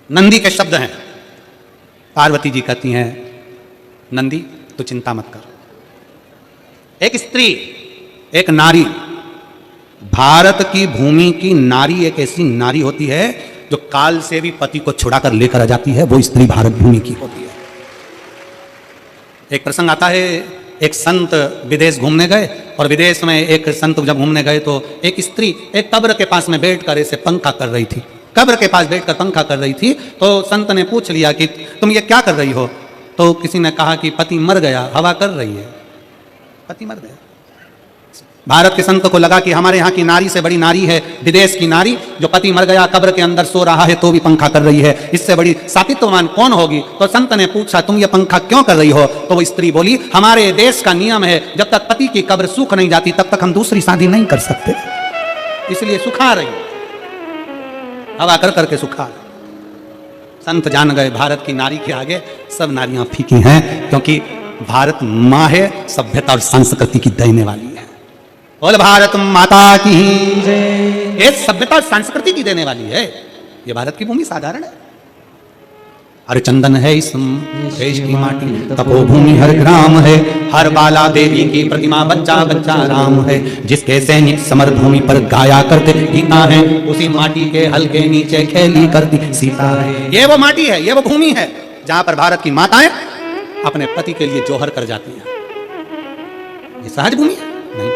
नंदी के शब्द हैं। पार्वती जी कहती हैं नंदी तो चिंता मत कर। एक स्त्री, एक नारी, भारत की भूमि की नारी एक ऐसी नारी होती है जो काल से भी पति को छुड़ाकर लेकर आ जाती है, वो स्त्री भारत भूमि की होती है। एक प्रसंग आता है, एक संत विदेश घूमने गए और विदेश में एक संत जब घूमने गए तो एक स्त्री एक कब्र के पास में बैठकर ऐसे पंखा कर रही थी। कब्र के पास बैठकर पंखा कर रही थी तो संत ने पूछ लिया कि तुम ये क्या कर रही हो? तो किसी ने कहा कि पति मर गया, हवा कर रही है, पति मर गया। भारत के संत को लगा कि हमारे यहाँ की नारी से बड़ी नारी है विदेश की नारी, जो पति मर गया कब्र के अंदर सो रहा है तो भी पंखा कर रही है, इससे बड़ी सातित्ववान कौन होगी? तो संत ने पूछा तुम ये पंखा क्यों कर रही हो? तो वो स्त्री बोली हमारे देश का नियम है जब तक पति की कब्र सूख नहीं जाती तब तक हम दूसरी शादी नहीं कर सकते, इसलिए सुखा रही, हवा कर करके सुखा। संत जान गए भारत की नारी के आगे सब नारियां फीकी हैं, क्योंकि भारत माँ है, सभ्यता और संस्कृति की देने वाली है। बोल भारत माता की जय। ये सभ्यता और संस्कृति की देने वाली है। ये भारत की भूमि साधारण है। हर चंदन है इस देश की माटी, तपोभूमि हर ग्राम है, हर बाला देवी की प्रतिमा बच्चा बच्चा राम है। जिसके सैनिक समर भूमि पर गाया करते गीता है, उसी माटी के हल्के नीचे खेली करती सीता है। ये वो माटी है, ये वो भूमि है जहां पर भारत की माताएं अपने पति के लिए जोहर कर जाती हैं। ये सहज भूमि है नहीं।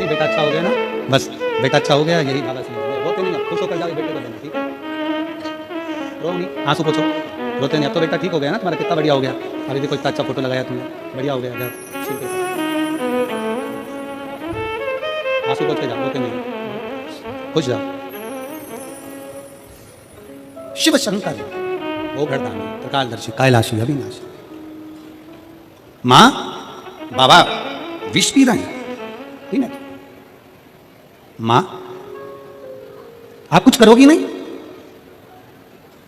बेटा अच्छा हो गया ना, बस बेटा अच्छा हो गया, यही बाबा से रोते नहीं, खुश होकर जाओ बेटे को देना, ठीक है? रो नहीं, आंसू पोछो, रोते नहीं। अब तो बेटा ठीक हो गया ना तुम्हारा, कितना बढ़िया हो गया। अरे देखो इतना अच्छा फोटो लगाया तुमने, बढ़िया हो गया, ठीक है। आंसू पोछ के जाओ, रोते नहीं, खुश जाओ। शिव शंकर वो घरदानी त्रिकालदर्शी कैलाशी अविनाशी। माँ बाबा विष पी रहे हैं, ठीक है? मां आप कुछ करोगी नहीं?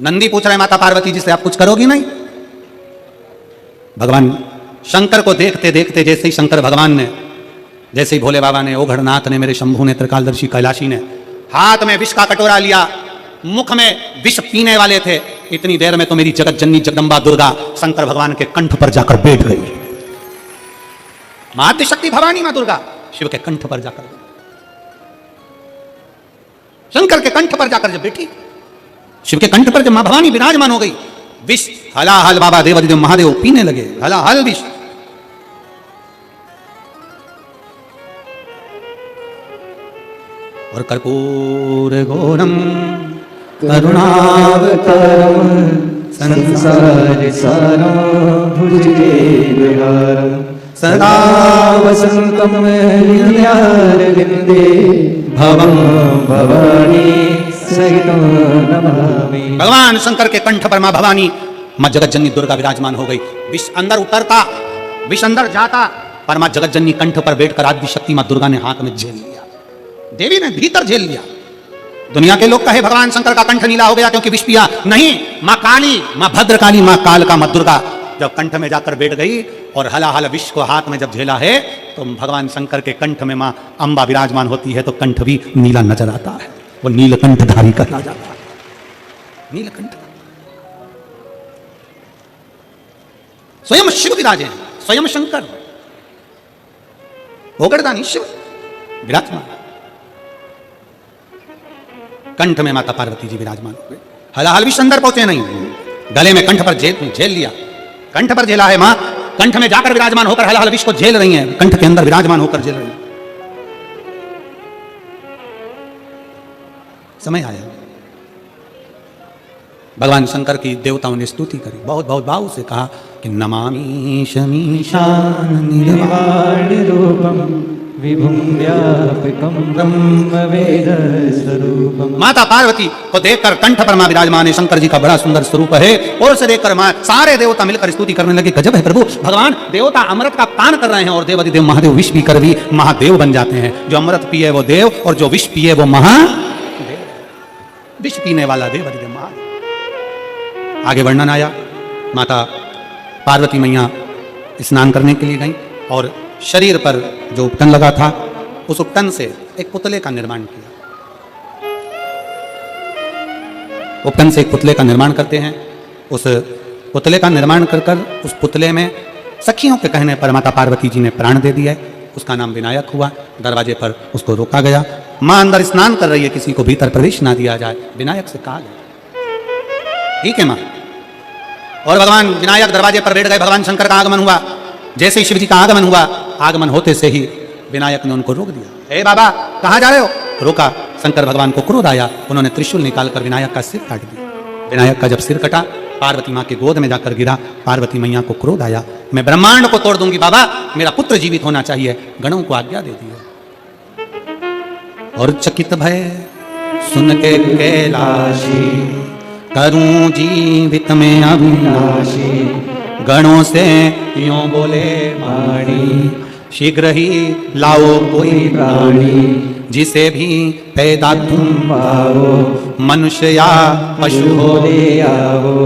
नंदी पूछ रहे माता पार्वती जी से आप कुछ करोगी नहीं? भगवान शंकर को देखते देखते जैसे ही शंकर भगवान ने, जैसे ही भोले बाबा ने, ओघड़नाथ ने, मेरे शंभू ने, त्रिकालदर्शी कैलाशी ने हाथ में विष का कटोरा लिया, मुख में विष पीने वाले थे, इतनी देर में तो मेरी जगत जननी जगदम्बा दुर्गा शंकर भगवान के कंठ पर जाकर बैठ गई। मातृ शक्ति भवानी मां दुर्गा शिव के कंठ पर जाकर, शंकर के कंठ पर जाकर जब बैठी, शिव के कंठ पर जब मां भवानी विराजमान हो गई, विष हलाहल बाबा देवादिदेव महादेव पीने लगे, हलाहल विष। और कर्पूर घोरम करुणावतारम संसार सारम भुजगेन्द्रहारम सदा वसंतम हृदयारविंदे भवं भवानी सहितं नमामि। भगवान शंकर के कंठ पर मां भवानी, मां जगत जननी दुर्गा विराजमान हो गई। विष अंदर उतरता, विष अंदर जाता, पर मां जगत जननी कंठ पर बैठकर आदि शक्ति मां दुर्गा ने हाथ में झेल लिया, देवी ने भीतर झेल लिया। दुनिया के लोग कहे भगवान शंकर का कंठ नीला हो गया क्योंकि विष पिया, नहीं, मां काली, मां भद्रकाली, मां काल का मां दुर्गा जब कंठ में जाकर बैठ गई और हलाहल विष को हाथ में जब झेला है तो भगवान शंकर के कंठ में मां अंबा विराजमान होती है तो कंठ भी नीला नजर आता है, वो नीलकंठधारी कहला जाता है। नीलकंठ स्वयं शिव विराजे हैं, स्वयं शंकर ओगड़दानी शिव विराजमान, कंठ में माता पार्वती जी विराजमान हो गए। हलाहल विष अंदर पहुंचे नहीं, गले में कंठ पर झेल लिया, कंठ पर झेला है मां, कंठ में जाकर विराजमान होकर हलाहल विष को झेल रही हैं, कंठ के अंदर विराजमान होकर झेल रही हैं। समय आया। भगवान शंकर की देवताओं ने स्तुति करी, बहुत बहुत भाव से कहा कि नमामि शमीशान निर्वाण रूपम विभुम व्यापकम ब्रह्म वेद स्वरूपम। माता पार्वती को देखकर कंठ पर मां विराजमान है, शंकर जी का बड़ा सुंदर स्वरूप है। और से देखकर मां सारे देवता मिलकर स्तुति करने लगे, गजब है प्रभु, भगवान देवता अमृत का पान कर रहे हैं और देवाधिदेव महादेव विष पीकर भी महादेव बन जाते हैं। जो अमृत पिए वो देव और जो विष पिए वो महादेव। विष पीने वाला देवाधिदेव महादेव। आगे वर्णन आया, माता पार्वती मैया स्नान करने के लिए गई और शरीर पर जो उपटन लगा था उस उपटन से एक पुतले का निर्माण किया। उपटन से एक पुतले का निर्माण करते हैं। उस पुतले का निर्माण कर कर उस पुतले में सखियों के कहने पर माता पार्वती जी ने प्राण दे दिया। उसका नाम विनायक हुआ। दरवाजे पर उसको रोका गया। मां अंदर स्नान कर रही है, किसी को भीतर प्रवेश ना दिया जाए, विनायक से कहा गया। ठीक है मां। और भगवान विनायक दरवाजे पर बैठ गए। भगवान शंकर का आगमन हुआ। जैसे ही शिव जी का आगमन हुआ, आगमन होते से ही विनायक ने उनको रोक दिया। हे बाबा, कहाँ जा रहे हो? रोका। शंकर भगवान को क्रोध आया, उन्होंने त्रिशूल निकालकर विनायक का सिर काट दिया। विनायक का जब सिर कटा, पार्वती माँ के गोद में जाकर गिरा। पार्वती मैया को क्रोध आया, मैं ब्रह्मांड को तोड़ दूंगी बाबा, मेरा पुत्र जीवित होना चाहिए। गणों को आज्ञा दे दी। और चकित भय सुन के कैलाशी, करूं जीवित में अविनाशी। गणों से यूं बोले वाणी, शीघ्र ही लाओ कोई प्राणी। जिसे भी पैदा तुम पाओ, मनुष्य या पशु हो ले आओ।